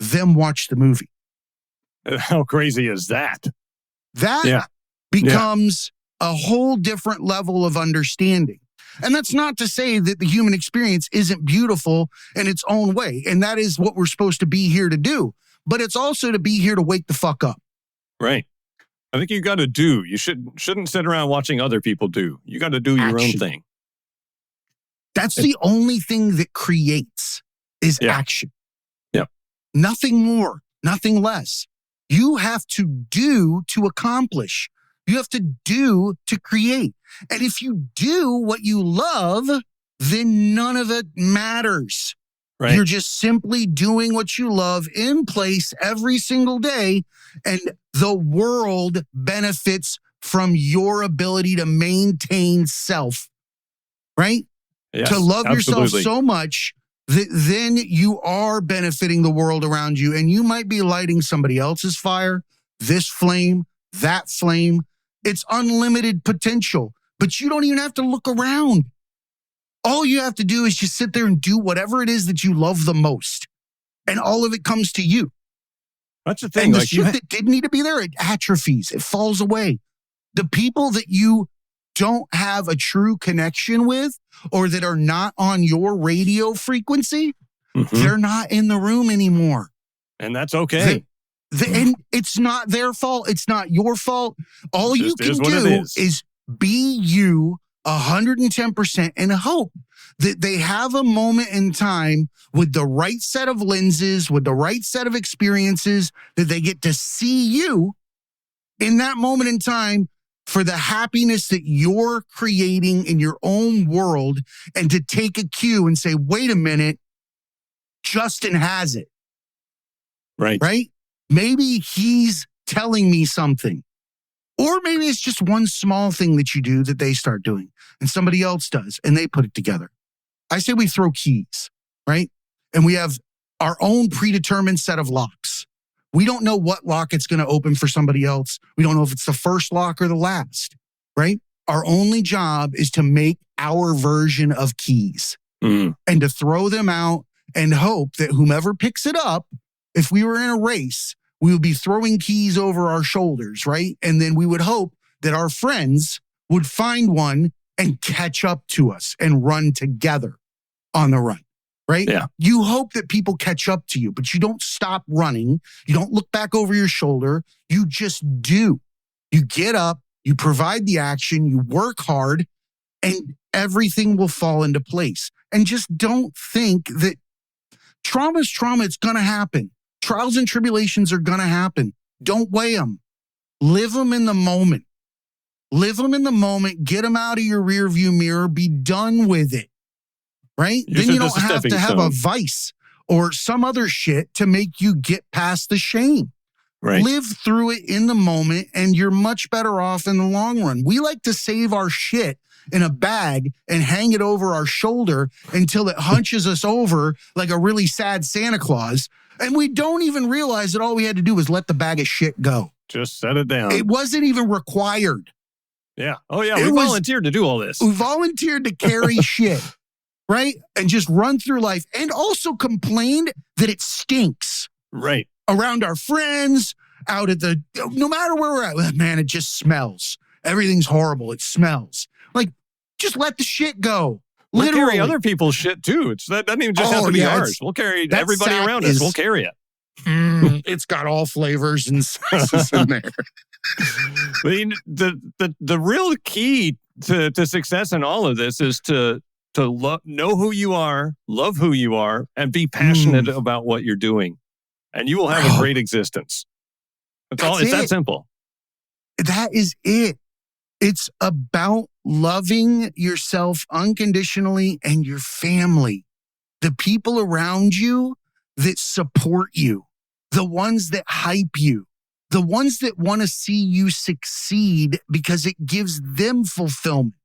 them watch the movie. How crazy is that? That becomes a whole different level of understanding. And that's not to say that the human experience isn't beautiful in its own way. And that is what we're supposed to be here to do. But it's also to be here to wake the fuck up. Right. I think you got to do. You shouldn't sit around watching other people do. You got to do your own thing. That's the only thing that creates is action. Yep. Nothing more, nothing less. You have to do to accomplish. You have to do to create. And if you do what you love, then none of it matters. Right. You're just simply doing what you love in place every single day. And the world benefits from your ability to maintain self, right? Yes, to love yourself absolutely. so much that then you are benefiting the world around you. And you might be lighting somebody else's fire, this flame, that flame. It's unlimited potential, but you don't even have to look around. All you have to do is just sit there and do whatever it is that you love the most. And all of it comes to you. That's the thing. And the shit that did need to be there, it atrophies. It falls away. The people that you don't have a true connection with or that are not on your radio frequency, they're not in the room anymore. And that's okay. And it's not their fault. It's not your fault. All you can do is be you 110% and hope that they have a moment in time with the right set of lenses, with the right set of experiences, that they get to see you in that moment in time for the happiness that you're creating in your own world, and to take a cue and say, wait a minute, Justin has it. Right? Maybe he's telling me something. Or maybe it's just one small thing that you do that they start doing and somebody else does and they put it together. I say we throw keys, right? And we have our own predetermined set of locks. We don't know what lock it's going to open for somebody else. We don't know if it's the first lock or the last, right? Our only job is to make our version of keys and to throw them out and hope that whomever picks it up, if we were in a race, we would be throwing keys over our shoulders, right? And then we would hope that our friends would find one and catch up to us and run together on the run, right? Yeah. You hope that people catch up to you, but you don't stop running. You don't look back over your shoulder. You just do. You get up, you provide the action, you work hard, and everything will fall into place. And just don't think that trauma's trauma. It's going to happen. Trials and tribulations are going to happen. Don't weigh them. Live them in the moment. Live them in the moment. Get them out of your rearview mirror. Be done with it. Right? Then you don't have to have a vice or some other shit to make you get past the shame. Right. Live through it in the moment, and you're much better off in the long run. We like to save our shit in a bag and hang it over our shoulder until it hunches us over like a really sad Santa Claus. And we don't even realize that all we had to do was let the bag of shit go. Just set it down. It wasn't even required. Yeah. Oh, yeah. We volunteered to do all this. We volunteered to carry shit, right? And just run through life. And also complained that it stinks. Right. Around our friends, out at no matter where we're at, man, it just smells. Everything's horrible. It smells. Like, just let the shit go. We'll carry other people's shit too. That doesn't even just have to be ours. We'll carry everybody around us. We'll carry it. It's got all flavors and spices in there. I mean, the real key to success in all of this is to know who you are, love who you are, and be passionate about what you're doing. And you will have a great existence. It's that simple. That is it. It's about loving yourself unconditionally and your family, the people around you that support you, the ones that hype you, the ones that want to see you succeed because it gives them fulfillment,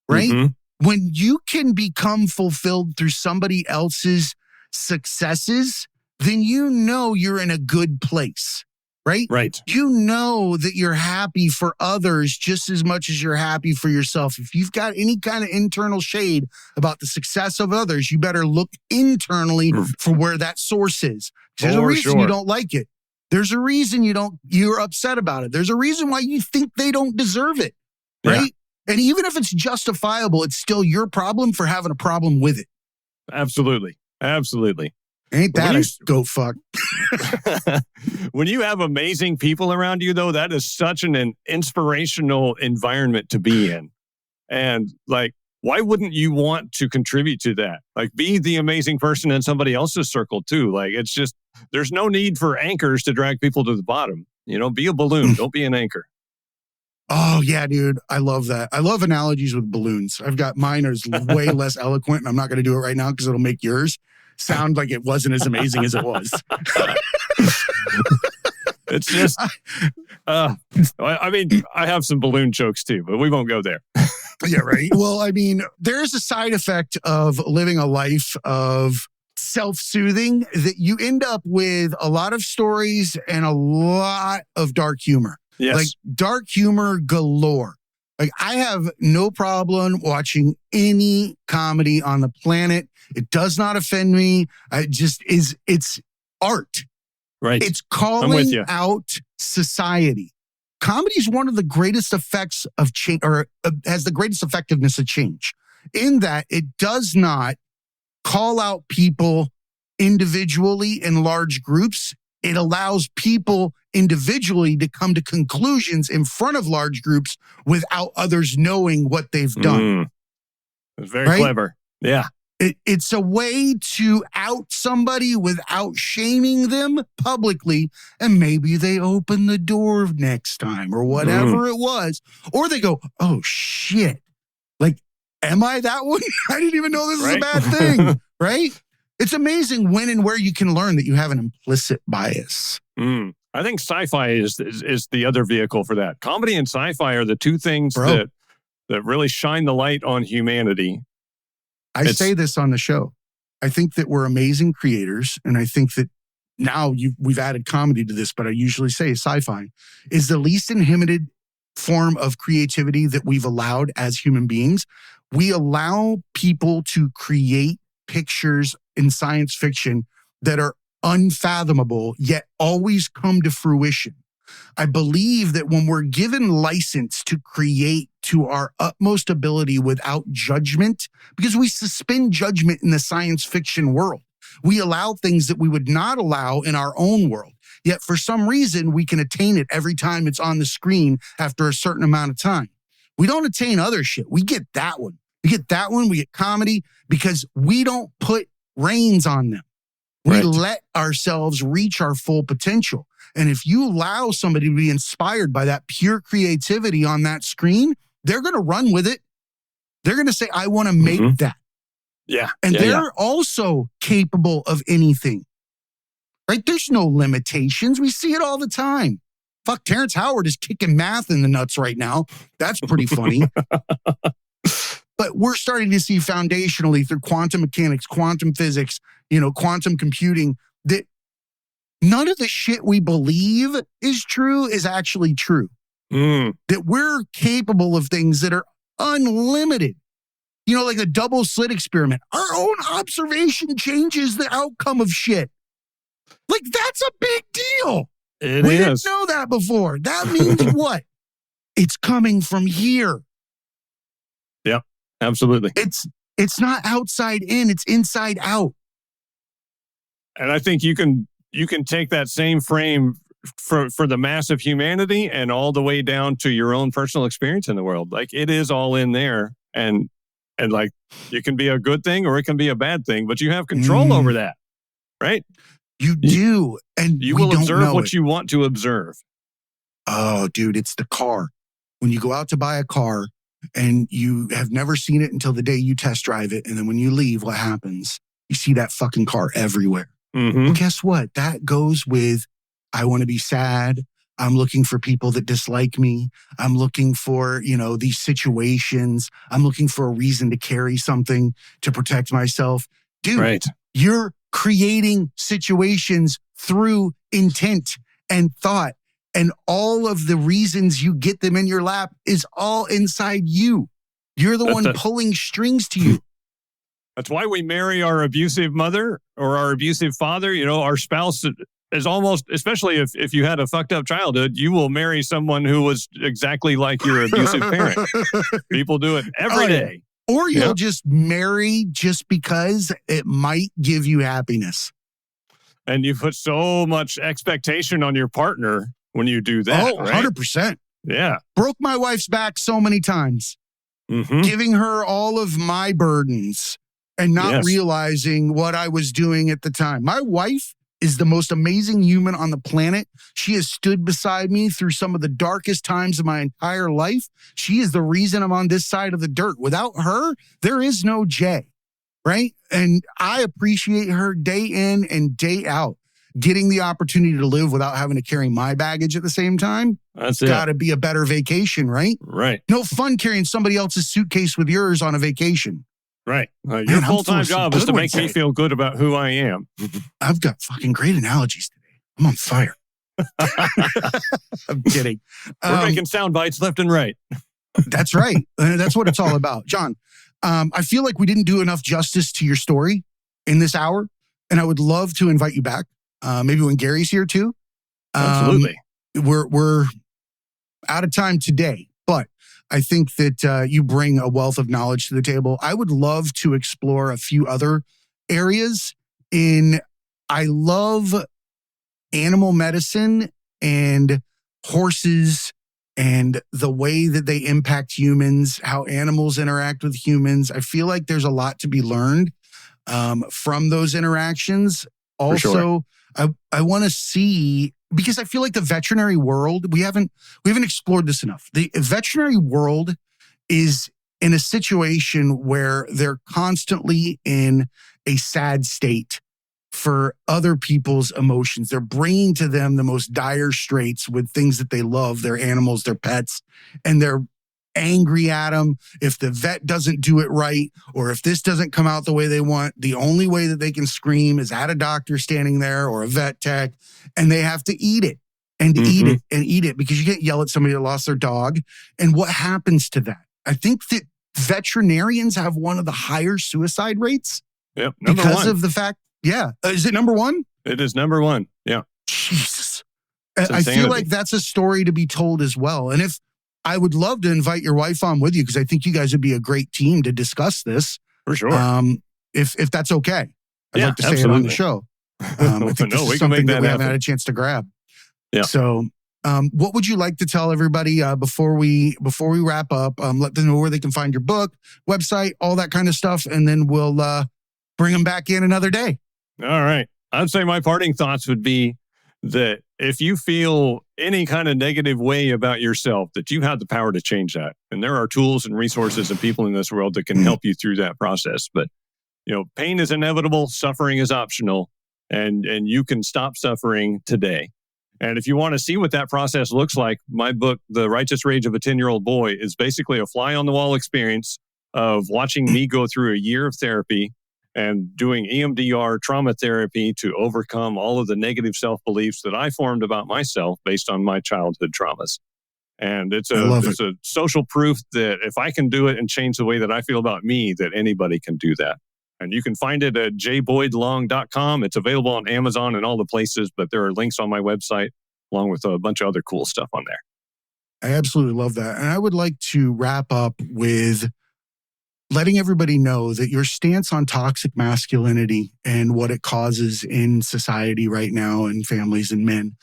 right? Mm-hmm. When you can become fulfilled through somebody else's successes, then you know you're in a good place. Right? Right. You know that you're happy for others just as much as you're happy for yourself. If you've got any kind of internal shade about the success of others, you better look internally for where that source is. There's a reason you don't like it. There's a reason you're upset about it. There's a reason why you think they don't deserve it. Right? Yeah. And even if it's justifiable, it's still your problem for having a problem with it. Absolutely. Absolutely. Ain't that a goat fuck? When you have amazing people around you, though, that is such an inspirational environment to be in. And like, why wouldn't you want to contribute to that? Like, be the amazing person in somebody else's circle too. Like, it's just, there's no need for anchors to drag people to the bottom. You know, be a balloon. Don't be an anchor. Oh, yeah, dude. I love that. I love analogies with balloons. I've got mine is way less eloquent, and I'm not going to do it right now because it'll make yours sound like it wasn't as amazing as it was. It's just, I mean, I have some balloon jokes too, but we won't go there. Yeah, right. Well, I mean, there's a side effect of living a life of self-soothing that you end up with a lot of stories and a lot of dark humor. Yes. Like dark humor galore. Like, I have no problem watching any comedy on the planet. It does not offend me. It's art. Right. It's calling out society. Comedy is one of the greatest effects of change, or has the greatest effectiveness of change, in that it does not call out people individually in large groups. It allows people individually to come to conclusions in front of large groups without others knowing what they've done. It's very clever. Yeah. It's a way to out somebody without shaming them publicly. And maybe they open the door next time or whatever it was. Or they go, oh, shit. Like, am I that one? I didn't even know this was a bad thing. Right? It's amazing when and where you can learn that you have an implicit bias. I think sci-fi is the other vehicle for that. Comedy and sci-fi are the two things that really shine the light on humanity. I say this on the show. I think that we're amazing creators, and I think that now we've added comedy to this, but I usually say sci-fi is the least inhibited form of creativity that we've allowed as human beings. We allow people to create pictures in science fiction that are unfathomable, yet always come to fruition. I believe that when we're given license to create to our utmost ability without judgment, because we suspend judgment in the science fiction world, we allow things that we would not allow in our own world. Yet for some reason, we can attain it every time it's on the screen after a certain amount of time. We don't attain other shit. We get that one. We get that one. We get comedy because we don't put reins on them. We let ourselves reach our full potential. And if you allow somebody to be inspired by that pure creativity on that screen, they're going to run with it. They're going to say, I want to make that. Yeah. And they're also capable of anything. Right? There's no limitations. We see it all the time. Fuck, Terrence Howard is kicking math in the nuts right now. That's pretty funny. But we're starting to see foundationally through quantum mechanics, quantum physics, quantum computing, that none of the shit we believe is true is actually true. That we're capable of things that are unlimited. Like a double slit experiment. Our own observation changes the outcome of shit. Like, that's a big deal. We didn't know that before. That means what? It's coming from here. Yeah, absolutely. It's not outside in, it's inside out. And I think you can take that same frame for the mass of humanity and all the way down to your own personal experience in the world. Like, it is all in there. And like, it can be a good thing or it can be a bad thing, but you have control over that, right? You do. And you will observe what you want to observe. Oh, dude, it's the car. When you go out to buy a car and you have never seen it until the day you test drive it. And then when you leave, what happens? You see that fucking car everywhere. Well, guess what? That goes with, I want to be sad. I'm looking for people that dislike me. I'm looking for, these situations. I'm looking for a reason to carry something to protect myself. Dude, you're creating situations through intent and thought. And all of the reasons you get them in your lap is all inside you. You're the one pulling strings to you. That's why we marry our abusive mother or our abusive father. Our spouse is almost, especially if you had a fucked up childhood, you will marry someone who was exactly like your abusive parent. People do it every day. Or you'll just marry just because it might give you happiness. And you put so much expectation on your partner when you do that. Oh, 100%. Yeah. Broke my wife's back so many times. Giving her all of my burdens and not realizing what I was doing at the time. My wife is the most amazing human on the planet. She has stood beside me through some of the darkest times of my entire life. She is the reason I'm on this side of the dirt. Without her, there is no Jay, right? And I appreciate her day in and day out. Getting the opportunity to live without having to carry my baggage at the same time. That's got to be a better vacation, right? Right. No fun carrying somebody else's suitcase with yours on a vacation. Right. Your full-time job is to make me feel good about who I am. I've got fucking great analogies today. I'm on fire. I'm kidding. We're making sound bites left and right. That's right. That's what it's all about. John, I feel like we didn't do enough justice to your story in this hour, and I would love to invite you back. Maybe when Gary's here too. Absolutely. We're out of time today, but I think that you bring a wealth of knowledge to the table. I would love to explore a few other areas I love animal medicine and horses and the way that they impact humans, how animals interact with humans. I feel like there's a lot to be learned from those interactions. Also, sure. I want to see, because I feel like the veterinary world, we haven't explored this enough. The veterinary world is in a situation where they're constantly in a sad state for other people's emotions. They're bringing to them the most dire straits with things that they love, their animals, their pets, and they're angry at them if the vet doesn't do it right, or if this doesn't come out the way they want. The only way that they can scream is at a doctor standing there or a vet tech, and they have to eat it and eat it because you can't yell at somebody that lost their dog. And what happens to that? I think that veterinarians have one of the higher suicide rates. Yep, because of the fact. Yeah. Is it number one? It is number one. Yeah. Jesus. I feel like that's a story to be told as well. And I would love to invite your wife on with you, because I think you guys would be a great team to discuss this. For sure. If that's okay. I'd like to say it on the show. I think this is something that we haven't had a chance to grab. Yeah. So what would you like to tell everybody before we wrap up? Let them know where they can find your book, website, all that kind of stuff. And then we'll bring them back in another day. All right. I'd say my parting thoughts would be that if you feel any kind of negative way about yourself, that you have the power to change that. And there are tools and resources and people in this world that can help you through that process. But, pain is inevitable. Suffering is optional. And you can stop suffering today. And if you want to see what that process looks like, my book, The Righteous Rage of a 10-Year-Old Boy, is basically a fly on the wall experience of watching me go through a year of therapy and doing EMDR trauma therapy to overcome all of the negative self-beliefs that I formed about myself based on my childhood traumas. And it's a social proof that if I can do it and change the way that I feel about me, that anybody can do that. And you can find it at jboydlong.com. It's available on Amazon and all the places, but there are links on my website along with a bunch of other cool stuff on there. I absolutely love that. And I would like to wrap up with letting everybody know that your stance on toxic masculinity and what it causes in society right now and families and men,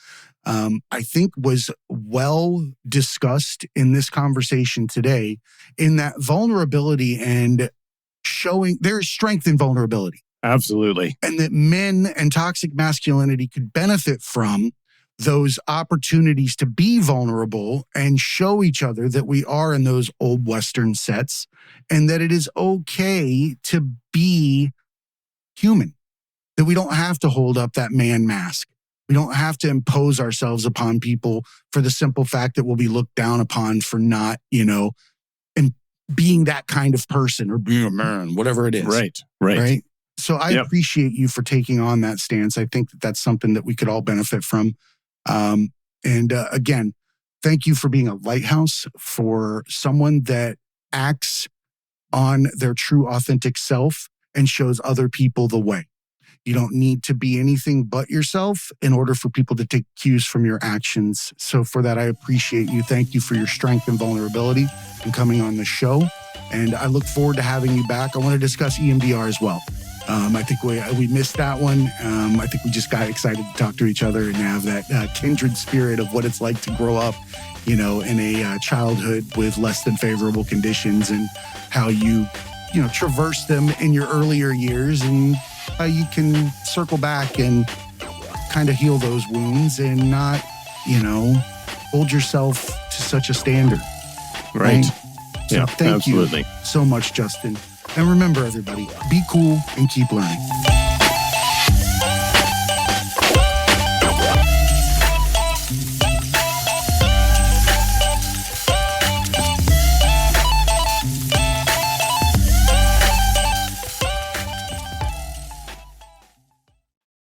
I think was well discussed in this conversation today, in that vulnerability and showing there is strength in vulnerability. Absolutely. And that men and toxic masculinity could benefit from those opportunities to be vulnerable and show each other that we are in those old Western sets, and that it is okay to be human, that we don't have to hold up that man mask. We don't have to impose ourselves upon people for the simple fact that we'll be looked down upon for not, and being that kind of person or being a man, whatever it is. Right. So I appreciate you for taking on that stance. I think that that's something that we could all benefit from. Again, thank you for being a lighthouse for someone that acts on their true authentic self and shows other people the way. You don't need to be anything but yourself in order for people to take cues from your actions. So for that, I appreciate you. Thank you for your strength and vulnerability and coming on the show. And I look forward to having you back. I want to discuss EMDR as well. I think we missed that one. I think we just got excited to talk to each other and have that kindred spirit of what it's like to grow up, in a childhood with less than favorable conditions, and how you traverse them in your earlier years, and how you can circle back and kind of heal those wounds and not, hold yourself to such a standard. Right. So thank you so much, Justin. And remember, everybody, be cool and keep learning.